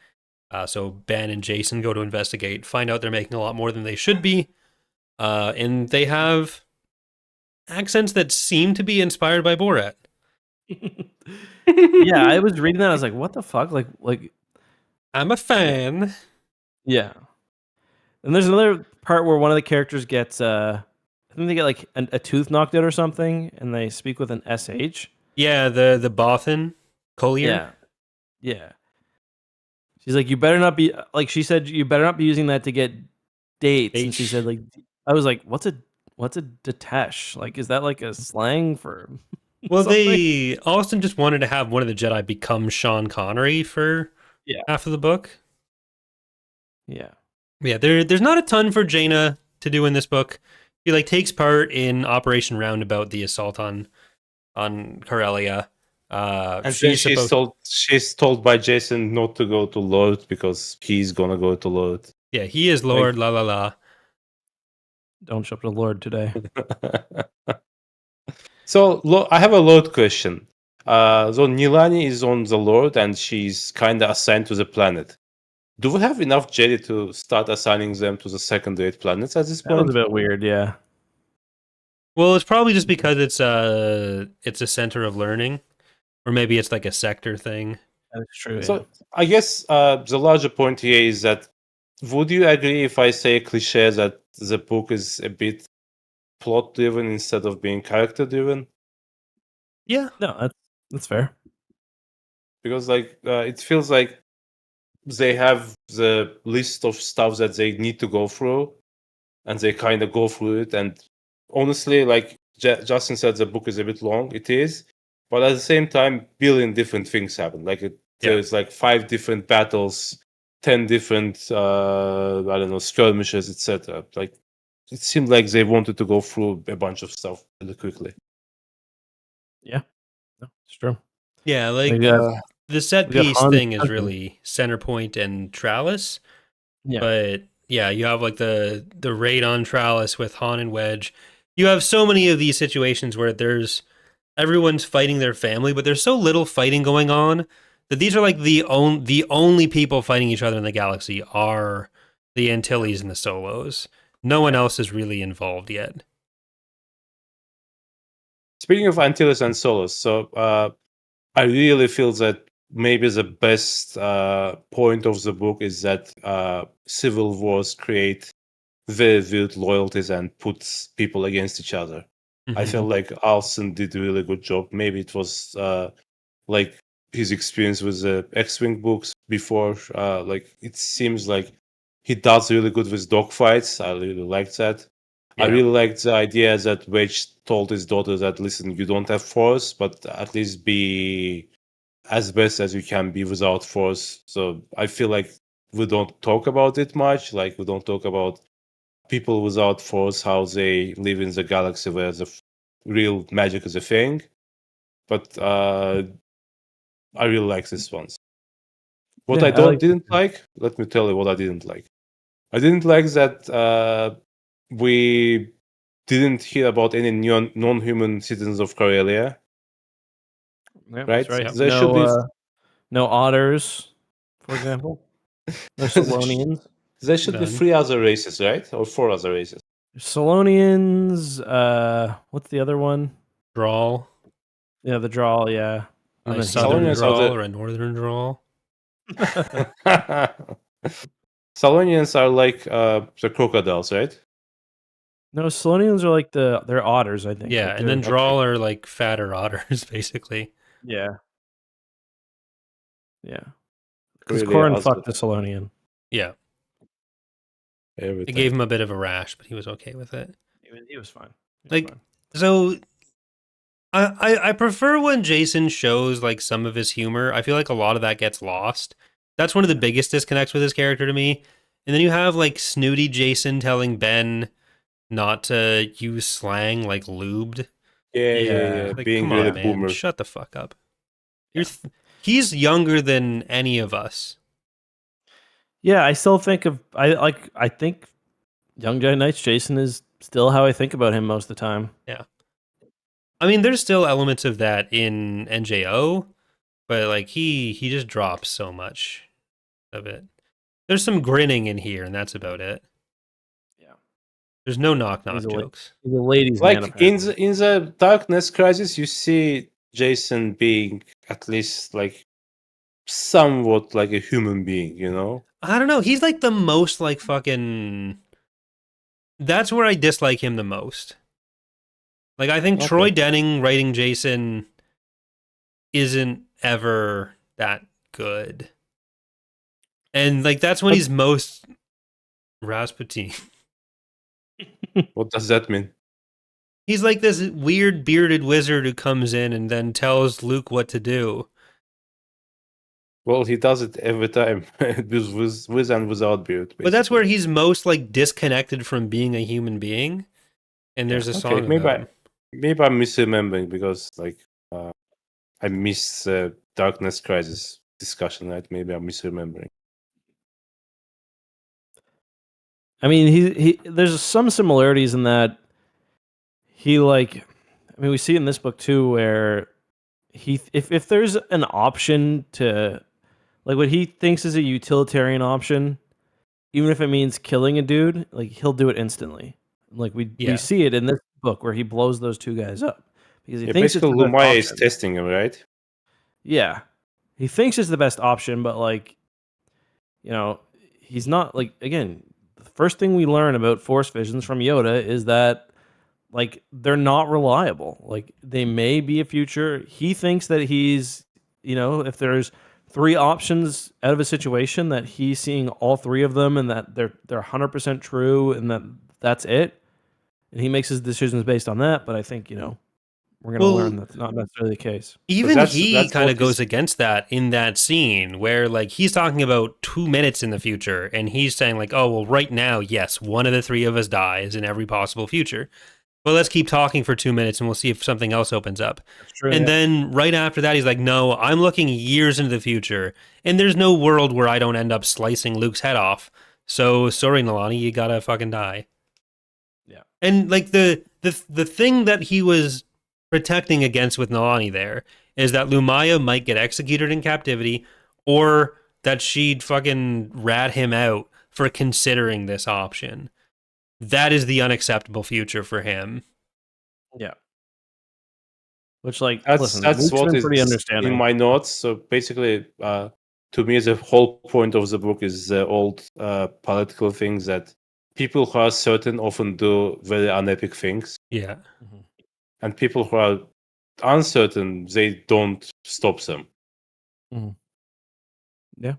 So Ben and Jason go to investigate, find out they're making a lot more than they should be, and they have accents that seem to be inspired by Borat. Yeah, I was reading that. I was like, "What the fuck?" Like, I'm a fan. Yeah. And there's another part where one of the characters gets, I think they get like a tooth knocked out or something, and they speak with an SH. Yeah, the Bothan Collier. Yeah. She's like, you better not be, like she said, you better not be using that to get dates. And she said, like, I was like, what's a detesh? Like, is that like a slang for? Well, they Austin just wanted to have one of the Jedi become Sean Connery for half of the book. Yeah. Yeah, there's not a ton for Jaina to do in this book. He like takes part in Operation Roundabout, the assault on Corellia. And she's told by Jason not to go to Lord because he's gonna go to Lord. Yeah, he is Lord. La la la. Don't show up to Lord today. So I have a Lord question. So Nilani is on the Lord and she's kind of assigned to the planet. Do we have enough Jedi to start assigning them to the secondary planets at this point? That was a bit weird, yeah. Well, it's probably just because it's a center of learning, or maybe it's like a sector thing. That's true. So I guess the larger point here is that, would you agree if I say a cliche that the book is a bit plot driven instead of being character driven? Yeah, no, that's fair. Because like it feels like they have the list of stuff that they need to go through, and they kind of go through it. And honestly, like Justin said, the book is a bit long. It is, but at the same time, billion different things happen. Like there's like 5 different battles, 10 different I don't know, skirmishes, etc. Like it seemed like they wanted to go through a bunch of stuff really quickly. Yeah, no, it's true. Yeah, like the set piece thing is really Centerpoint and Trallis. Yeah. But yeah, you have like the raid on Trallis with Han and Wedge. You have so many of these situations where everyone's fighting their family, but there's so little fighting going on that these are like the only people fighting each other in the galaxy are the Antilles and the Solos. No one else is really involved yet. Speaking of Antilles and Solos, so I really feel that maybe the best point of the book is that civil wars create very weird loyalties and puts people against each other. Mm-hmm. I felt like Alson did a really good job. Maybe it was like his experience with the X-Wing books before. Like it seems like he does really good with dogfights. I really liked that. Yeah. I really liked the idea that Wedge told his daughter that, listen, you don't have Force, but at least be as best as you can be without Force. So I feel like we don't talk about it much. Like we don't talk about people without Force, how they live in the galaxy where the real magic is a thing. But I really like this one. What I didn't like, let me tell you what I didn't like. I didn't like that we didn't hear about any non-human citizens of Corellia. Yeah, right? that's right. There should be no otters, for example. No Solonians. There should be 3 other races, right? Or 4 other races. Solonians. What's the other one? Drawl. Yeah, the drawl. Yeah, A southern drawl or a northern drawl. Solonians are like the crocodiles, right? No, Solonians are like they're otters, I think. Yeah, like and then drawl are like fatter otters, basically. Yeah. Yeah. Because Corrin fucked the Solonian. Yeah. Everything. It gave him a bit of a rash, but he was okay with it. He was fine. So I prefer when Jason shows like some of his humor. I feel like a lot of that gets lost. That's one of the biggest disconnects with his character to me. And then you have like snooty Jason telling Ben not to use slang like lubed. Yeah. Like, being come really on, man. boomer. Shut the fuck up. He's younger than any of us. Yeah, I still think I think Young Jedi Knights Jason is still how I think about him most of the time. Yeah. I mean, there's still elements of that in NJO, but like he just drops so much of it. There's some grinning in here, and that's about it. Yeah. There's no knock jokes. He's a ladies' like man. in the Darkness Crisis, you see Jason being at least like somewhat like a human being, you know? I don't know. He's like the most like fucking. That's where I dislike him the most. Like, I think Troy Denning writing Jason isn't ever that good. And, like, that's when he's most Rasputin. What does that mean? He's like this weird bearded wizard who comes in and then tells Luke what to do. Well, he does it every time, with and without beard. Basically. But that's where he's most, like, disconnected from being a human being. And there's a song about him. Maybe I'm misremembering because, like, I missed the Darkness Crisis discussion, right? Maybe I'm misremembering. I mean, he there's some similarities in that he we see it in this book too, where if there's an option to like what he thinks is a utilitarian option, even if it means killing a dude, like he'll do it instantly. Like we see it in this book where he blows those 2 guys up because he thinks basically Lumaya is testing him, right? Yeah, he thinks it's the best option, but like, you know, he's not like again. The first thing we learn about Force visions from Yoda is that like they're not reliable. Like they may be a future. He thinks that he's, you know, if there's 3 options out of a situation that he's seeing all 3 of them and that they're 100% true and that's it. And he makes his decisions based on that, but I think, you know, we're going to learn that's not necessarily the case. Even he kind of goes against that in that scene where like he's talking about 2 minutes in the future and he's saying like, oh, well, right now, yes, one of the 3 of us dies in every possible future. But let's keep talking for 2 minutes and we'll see if something else opens up. That's true, and then right after that, he's like, no, I'm looking years into the future and there's no world where I don't end up slicing Luke's head off. So sorry, Nalani, you gotta fucking die. Yeah. And like the thing that he was protecting against with Nalani there is that Lumaya might get executed in captivity or that she'd fucking rat him out for considering this option. That is the unacceptable future for him. Yeah. Which like that's what is pretty understanding in my notes. So basically to me the whole point of the book is the old political things that people who are certain often do very unepic things. Yeah. Mm-hmm. And people who are uncertain, they don't stop them. Mm-hmm. Yeah.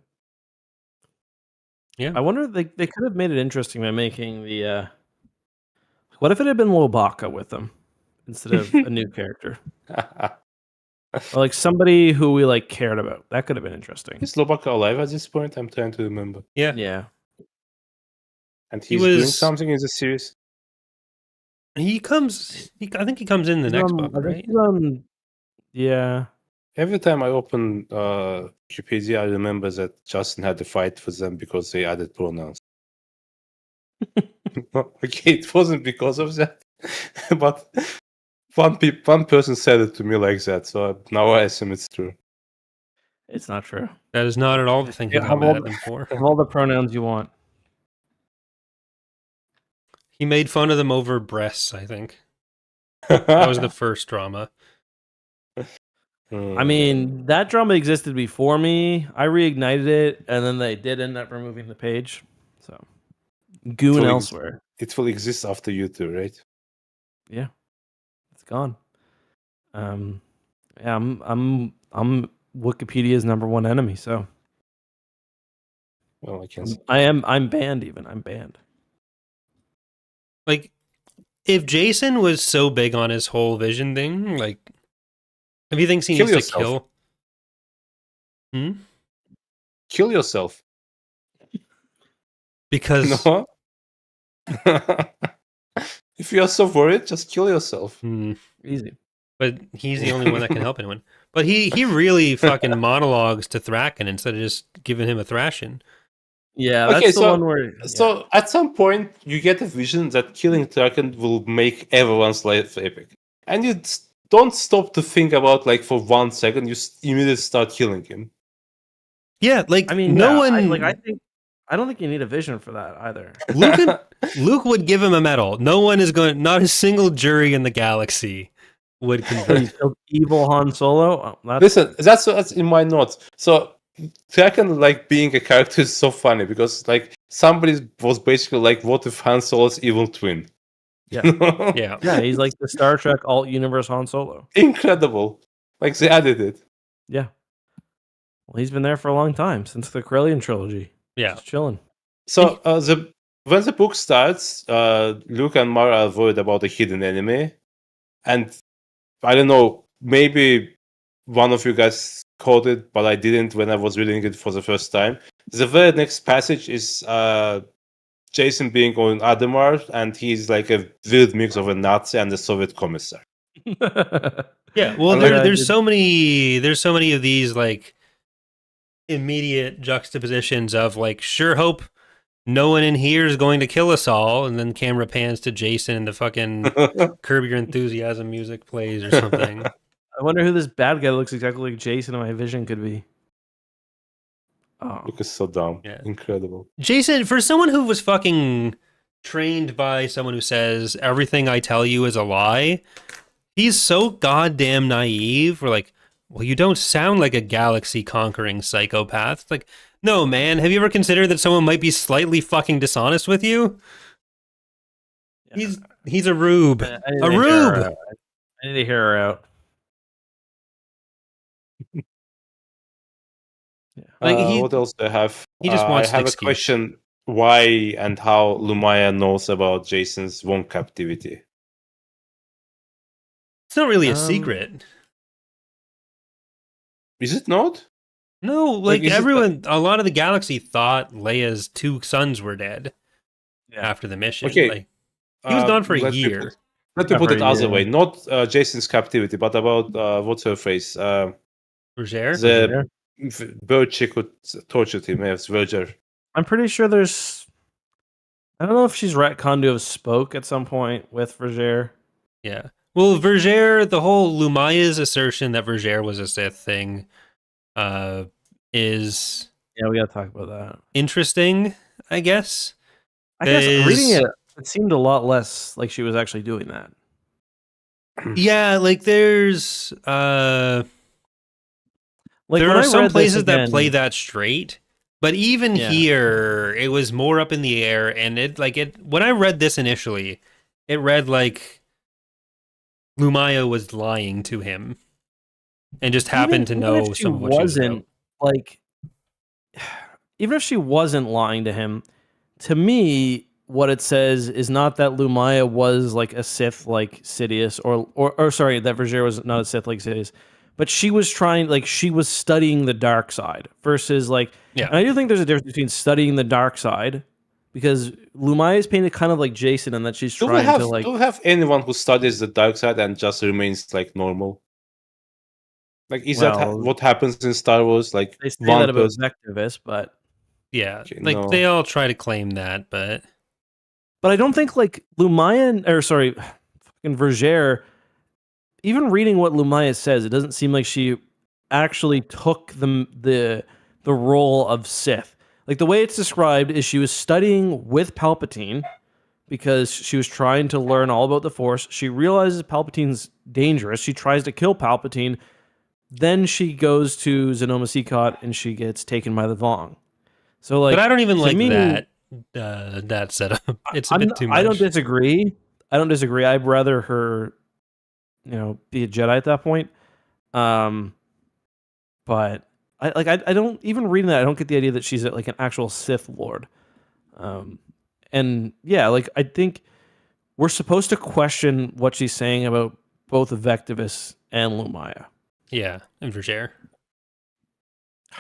Yeah. I wonder they could have made it interesting by making the what if it had been Lobaka with them instead of a new character? Or like somebody who we like cared about. That could have been interesting. Is Lobaka alive at this point? I'm trying to remember. Yeah. Yeah. And he's doing something in the series. I think he comes in the next book, right? Yeah. Every time I open Wikipedia, I remember that Justin had to fight with them because they added pronouns. Okay, it wasn't because of that. But one person said it to me like that, so now I assume it's true. It's not true. That is not at all the thinking I'm mad at them for. Have all the pronouns you want. He made fun of them over breasts, I think. That was the first drama. I mean, that drama existed before me. I reignited it, and then they did end up removing the page. So, goon elsewhere. It will exist after you too, right? Yeah, it's gone. Yeah, I'm Wikipedia's number one enemy. So, well, I'm banned. Even I'm banned. Like, if Jason was so big on his whole vision thing, like, if he thinks he needs to kill, kill yourself. Because no. If you are so worried, just kill yourself. Easy. But he's the only one that can help anyone. But he really fucking monologues to Thrackan instead of just giving him a thrashing. Yeah, that's the one where... So at some point, you get a vision that killing Thrackan will make everyone's life epic. And you don't stop to think about, like, for 1 second, you immediately start killing him. Yeah, like, I mean, no one... I don't think you need a vision for that either. Luke would give him a medal. No one is going... Not a single jury in the galaxy would convince... Evil Han Solo? Listen, that's in my notes. So, Thrackan, like, being a character is so funny because, like, somebody was basically like, what if Han Solo's evil twin? Yeah. Yeah, he's like the Star Trek alt-universe Han Solo. Incredible. Like, they added it. Yeah. Well, he's been there for a long time, since the Corellian trilogy. Yeah. Just chilling. So, when the book starts, Luke and Mara are worried about a hidden enemy. And, I don't know, maybe one of you guys caught it, but I didn't when I was reading it for the first time. The very next passage is Jason being on Adamar, and he's like a weird mix of a Nazi and a Soviet commissar. Yeah, well, there's so many of these, like, immediate juxtapositions of, like, sure hope no one in here is going to kill us all, and then camera pans to Jason and the fucking Curb Your Enthusiasm music plays or something. I wonder who this bad guy looks exactly like Jason in my vision could be. Oh. Luke is so dumb. Yeah. Incredible. Jason, for someone who was fucking trained by someone who says everything I tell you is a lie, he's so goddamn naive. We're like, well, you don't sound like a galaxy-conquering psychopath. It's like, no, man, have you ever considered that someone might be slightly fucking dishonest with you? Yeah. He's a rube. A rube! I need to hear her out. Like what else do I have? He just wants I have a question: why and how Lumaya knows about Jason's Wong captivity? It's not really a secret. Is it not? No, like everyone, a lot of the galaxy thought Leia's 2 sons were dead after the mission. Okay, like, he was gone for a year. Let me put it other way. Not Jason's captivity, but about what's her face? Verger? The bird chick who tortured him. Yes, Verger. I'm pretty sure there's... I don't know if she's retconned to have spoke at some point with Verger. Yeah. Well, Verger, the whole Lumaya's assertion that Verger was a Sith thing is... Yeah, we gotta talk about that. Interesting, I guess. I guess reading it seemed a lot less like she was actually doing that. Yeah, like there's... Like there are some places that play that straight, but even here, it was more up in the air. And when I read this initially, it read like Lumaya was lying to him, and just happened to know some of what she was about. Like, even if she wasn't lying to him, to me, what it says is not that Lumaya was like a Sith like Sidious, or sorry, that Verger was not a Sith like Sidious. But she was she was studying the dark side versus and I do think there's a difference between studying the dark side, because Lumaya is painted kind of like Jason, and that she's trying to Do we have anyone who studies the dark side and just remains like normal? Like, is that what happens in Star Wars? Like, they say that about Vectivus, but yeah, okay, they all try to claim that, but I don't think Lumaya fucking Vergere, even reading what Lumaya says, it doesn't seem like she actually took the role of Sith. Like the way it's described is she was studying with Palpatine because she was trying to learn all about the Force. She realizes Palpatine's dangerous. She tries to kill Palpatine. Then she goes to Zenoma Seacott and she gets taken by the Vong. So like, but I don't even like me, that setup. It's a bit too much. I don't disagree. I'd rather her, be a Jedi at that point. But I don't even reading that. I don't get the idea that she's like an actual Sith Lord. And yeah, like I think we're supposed to question what she's saying about both Vectivus and Lumaya. Yeah, and Vergere.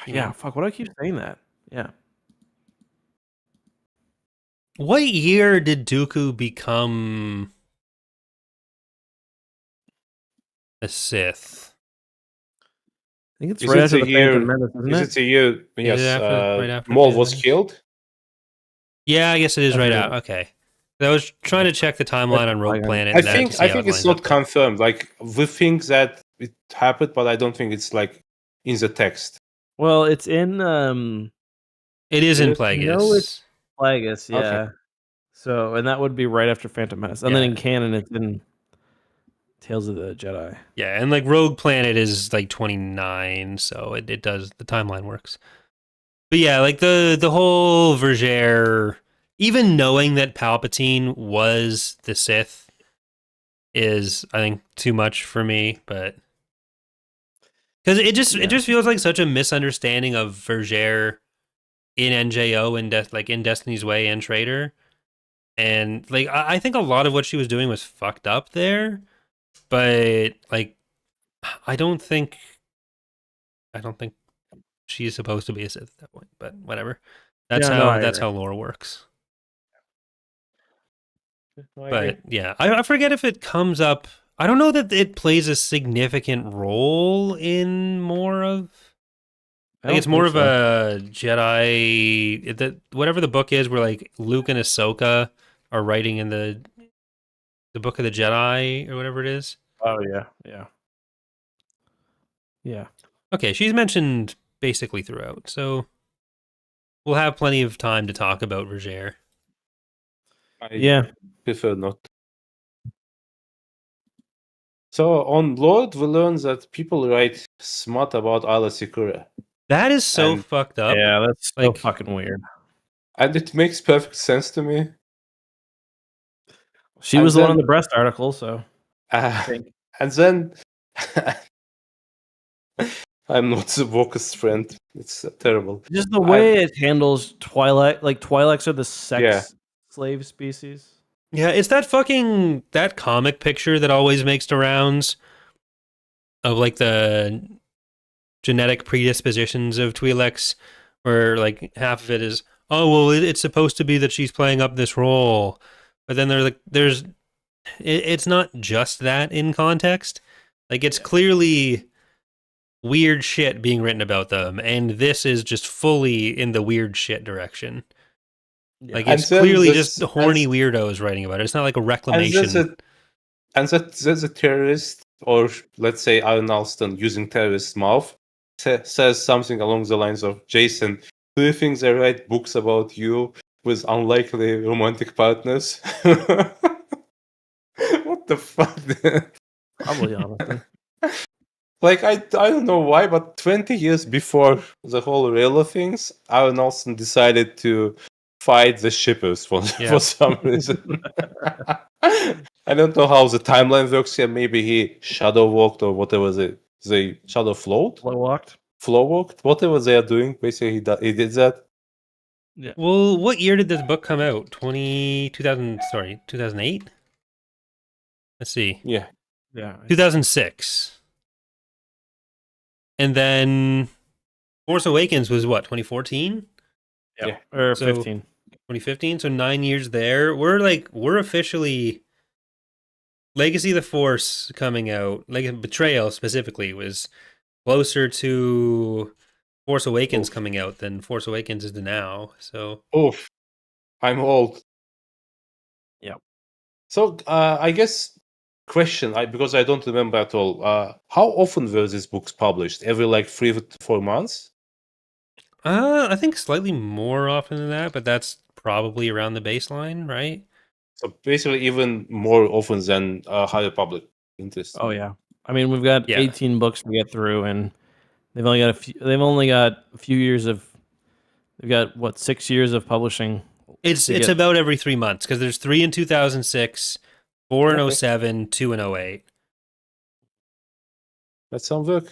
Yeah, fuck. Why do I keep saying that? Yeah. What year did Dooku become a Sith? I think it's right after the Phantom Menace, isn't it? Is it a year? Yes. Right after Maul was killed. Yeah, I guess it is right out. Okay. I was trying to check the timeline on Rogue Planet. I think it's not confirmed. Like we think that it happened, but I don't think it's like in the text. Well, it's in. It is in Plagueis. No, it's Plagueis. Yeah. Okay. So, and that would be right after Phantom Menace, and then in canon, it's in Tales of the Jedi. Yeah, and like Rogue Planet is like 29, so it does, the timeline works. But yeah, like the whole Vergere, even knowing that Palpatine was the Sith is, I think, too much for me, but because it just feels like such a misunderstanding of Vergere in NJO and in Destiny's Way and Traitor. And like I think a lot of what she was doing was fucked up there, but like I don't think she's supposed to be a Sith at that point, but whatever. That's how lore works. But yeah, I forget if it comes up. I don't know that it plays a significant role in more of. I think it's more of a Jedi. That whatever the book is, where like Luke and Ahsoka are writing in the book of the Jedi or whatever it is. Oh yeah. Okay, she's mentioned basically throughout, so we'll have plenty of time to talk about Vergere. I prefer not. So on Lord, we learn that people write smut about Ayla Secura. That is so fucked up. Yeah, that's so fucking weird. And it makes perfect sense to me. She was the one in the breast article, so. And then I'm not the Woke's friend. It's terrible. Just the way it handles Twi'lek. Like Twi'leks are the sex slave species. Yeah, it's that comic picture that always makes the rounds of like the genetic predispositions of Twi'leks, where like half of it is, oh well, it's supposed to be that she's playing up this role, but then it's not just that in context. Like it's clearly weird shit being written about them, and this is just fully in the weird shit direction. Yeah. Like it's clearly just horny weirdos writing about it. It's not like a reclamation. And there's a terrorist, or let's say Aaron Alston using terrorist mouth, says something along the lines of, Jason, do you think they write books about you with unlikely romantic partners? What the fuck? Probably, honestly. Like, I don't know why, but 20 years before the whole Reylo things, Aaron Alston decided to fight the shippers for some reason. I don't know how the timeline works here. Maybe he shadow walked or whatever they shadow flowed? Flow walked? Whatever they are doing, basically he did that. Yeah. Well, what year did this book come out? 2008? Let's see. Yeah. 2006. And then Force Awakens was what, 2014? Yeah. Or 15. 2015, so 9 years there. We're officially Legacy of the Force coming out, like Betrayal specifically, was closer to Force Awakens coming out than Force Awakens is to now. So I'm old. Yeah. So I guess question, because I don't remember at all. How often were these books published? Every like 3 to 4 months? I think slightly more often than that, but that's probably around the baseline, right? So basically, even more often than High Republic. Interesting. Oh yeah. I mean, we've got Yeah. 18 books to get through, and they've only got a few years of. They've got what 6 years of publishing. It's about every 3 months because there's 3 in 2006, 4 in 07, 2 in 08. That sounds work.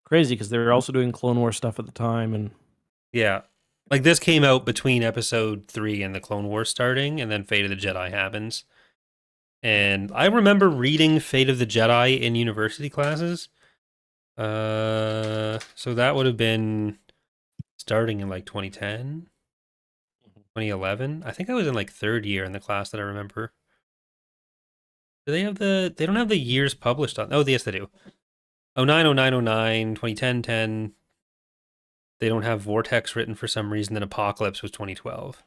Crazy because they were also doing Clone Wars stuff at the time, and yeah, like this came out between episode 3 and the Clone Wars starting, and then Fate of the Jedi happens. And I remember reading Fate of the Jedi in university classes. So that would have been starting in like 2010, 2011. I think I was in like third year in the class that I remember. Do they have they don't have the years published on, oh, yes, they do. 09, 09, 09, 2010, 10. They don't have Vortex written for some reason, then Apocalypse was 2012.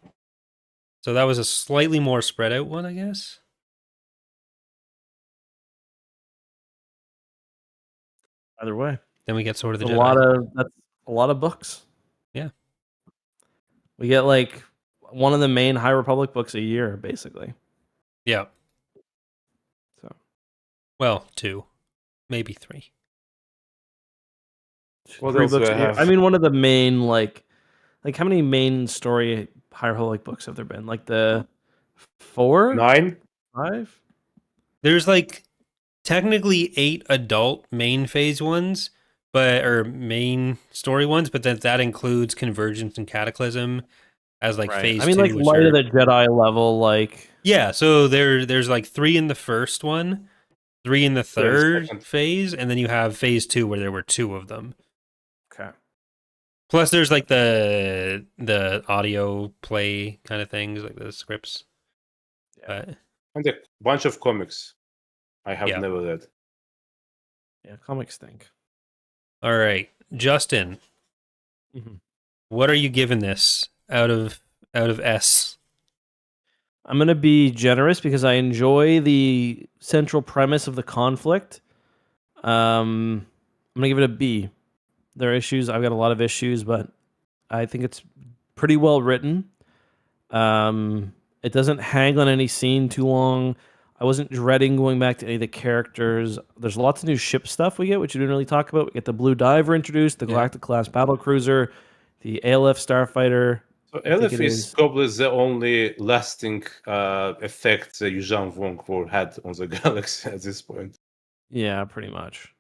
So that was a slightly more spread out one, I guess. either way, Then we get Sword of the Jedi. That's a lot of books. Yeah. We get like one of the main High Republic books a year, basically. Yeah. So, well, 2, maybe 3. What 3 else books do I a year. have? I mean, one of the main like how many main story High Republic books have there been? Like the 4, 9, 5. There's like technically 8 adult main phase ones, or main story ones, but that includes Convergence and Cataclysm as like phase 2. I mean, like Light of the Jedi level, like yeah. So there's like 3 in the first one, 3 in the third phase, and then you have phase 2 where there were 2 of them. Okay. Plus, there's like the audio play kind of things, like the scripts. Yeah. And a bunch of comics I have never read. Yeah, comics stink. All right, Justin, what are you giving this out of S? I'm gonna be generous because I enjoy the central premise of the conflict. I'm gonna give it a B. There are issues. I've got a lot of issues, but I think it's pretty well written. It doesn't hang on any scene too long. I wasn't dreading going back to any of the characters. There's lots of new ship stuff we get, which we didn't really talk about. We get the Blue Diver introduced, the Galactic class battle cruiser, the ALF starfighter. So ALF is probably the only lasting effect that Yuuzhan Vong had on the galaxy at this point. Yeah, pretty much.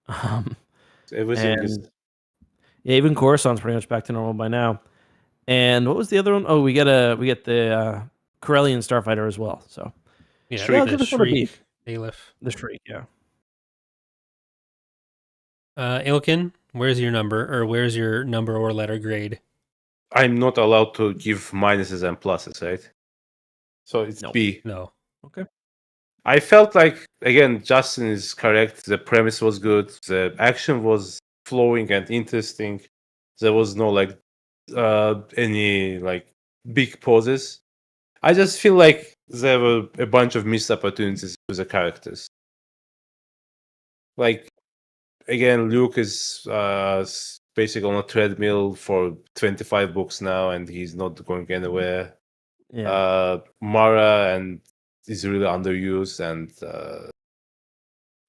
So everything is. Yeah, even Coruscant's pretty much back to normal by now. And what was the other one? Oh, we get the Corellian starfighter as well. So yeah, I'll give this one a B. ALF. The Shriek, yeah. Ilkin, where's your number or letter grade? I'm not allowed to give minuses and pluses, right? So it's B. No. Okay. I felt like, again, Justin is correct. The premise was good. The action was flowing and interesting. There was no like any like big pauses. I just feel like there were a bunch of missed opportunities with the characters. Like, again, Luke is basically on a treadmill for 25 books now, and he's not going anywhere. Yeah. Mara is really underused, and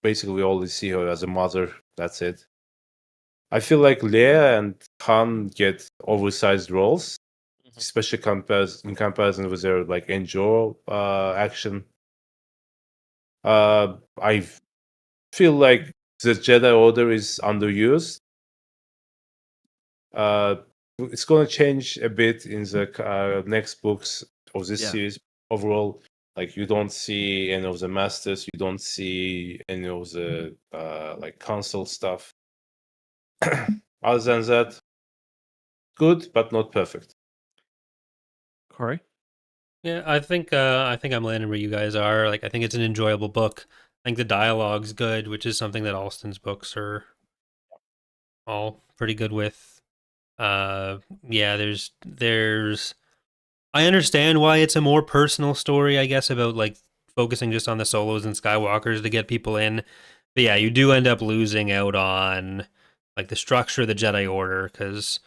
basically we only see her as a mother. That's it. I feel like Leia and Han get oversized roles, especially in comparison with their like Endor action. I feel like the Jedi Order is underused. It's going to change a bit in the next books of this series. Overall, like you don't see any of the masters, you don't see any of the like council stuff. Other than that, good but not perfect. Corey? Yeah, I think I'm landing where you guys are. Like, I think it's an enjoyable book. I think the dialogue's good, which is something that Alston's books are all pretty good with. Yeah, there's I understand why it's a more personal story, I guess, about like focusing just on the solos and Skywalkers to get people in. But yeah, you do end up losing out on like the structure of the Jedi Order, because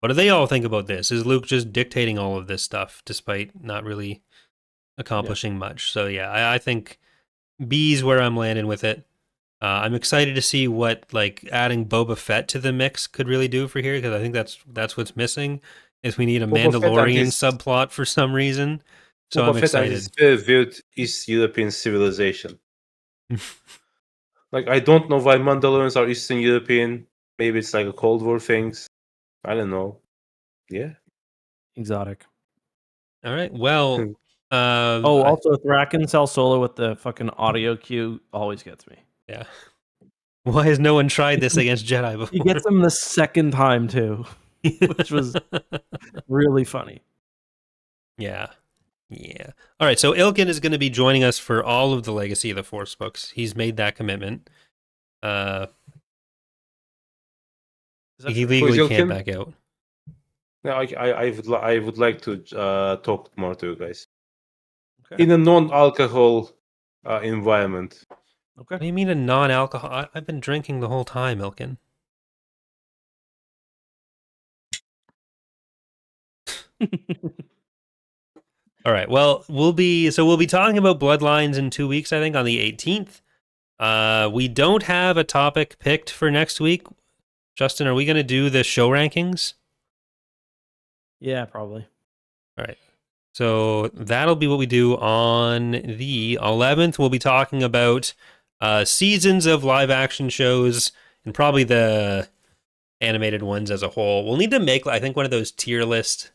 what do they all think about this? Is Luke just dictating all of this stuff despite not really accomplishing much? So yeah, I think B's where I'm landing with it. I'm excited to see what like adding Boba Fett to the mix could really do for here, because I think that's what's missing. Is we need a Mandalorian subplot for some reason. So I'm excited. It's very weird East European civilization. Like I don't know why Mandalorians are Eastern European. Maybe it's like a Cold War things. I don't know. Yeah. Exotic. All right. Well. Also Thraken Cell Solo with the fucking audio cue always gets me. Yeah. Why has no one tried this against Jedi before? He gets them the second time too, which was really funny. Yeah. All right, so Ilkin is going to be joining us for all of the Legacy of the Force books. He's made that commitment. He legally can't back out. No, I would like to talk more to you guys. Okay. In a non-alcohol environment. Okay. What do you mean a non-alcohol? I've been drinking the whole time, Ilkin. All right. Well, we'll be talking about Bloodlines in 2 weeks, I think, on the 18th. We don't have a topic picked for next week. Justin, are we going to do the show rankings? Yeah, probably. All right. So that'll be what we do on the 11th. We'll be talking about seasons of live action shows and probably the animated ones as a whole. We'll need to make, I think, one of those tier list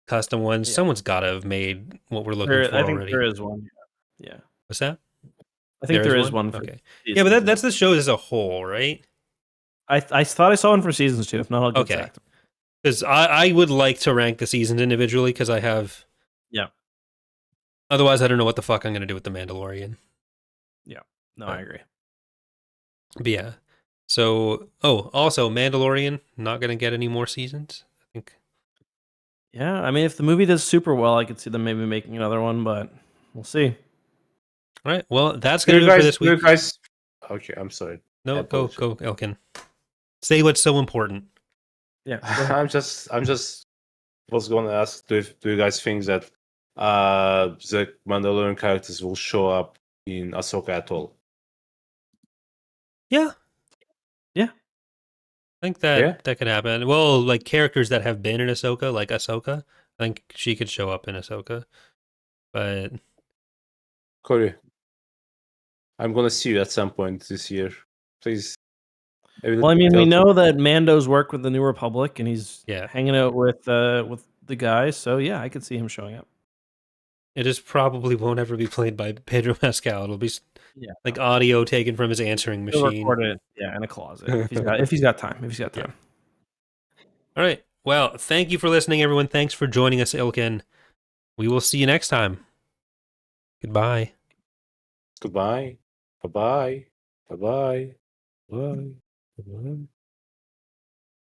custom ones. Yeah. Someone's got to have made what we're looking for already. I think there is one. Yeah. What's that? I think there is one. For okay. Yeah, but that's the show as a whole, right? I thought I saw one for seasons too. If not, I'll get back. Because I would like to rank the seasons individually, because I have... Yeah. Otherwise, I don't know what the fuck I'm going to do with The Mandalorian. Yeah. No, I agree. But yeah. So, also, Mandalorian, not going to get any more seasons, I think. Yeah, I mean, if the movie does super well, I could see them maybe making another one, but we'll see. All right, well, that's going to do it for this week. Guys... Okay, I'm sorry. No, go, Ilkin. Say what's so important. Yeah, I'm just was going to ask, do you guys think that the Mandalorian characters will show up in Ahsoka at all? Yeah. I think that could happen. Well, like characters that have been in Ahsoka, like Ahsoka, I think she could show up in Ahsoka. But Corey, I'm gonna see you at some point this year. Please. Well, I mean, we know that Mando's worked with the New Republic, and he's hanging out with the guys. So yeah, I could see him showing up. It just probably won't ever be played by Pedro Pascal. It'll be like audio taken from his answering machine. He'll record it, in a closet if he's got time. Yeah. All right. Well, thank you for listening, everyone. Thanks for joining us, Ilkin. We will see you next time. Goodbye. Goodbye. Bye-bye. Bye-bye. Bye. Bye.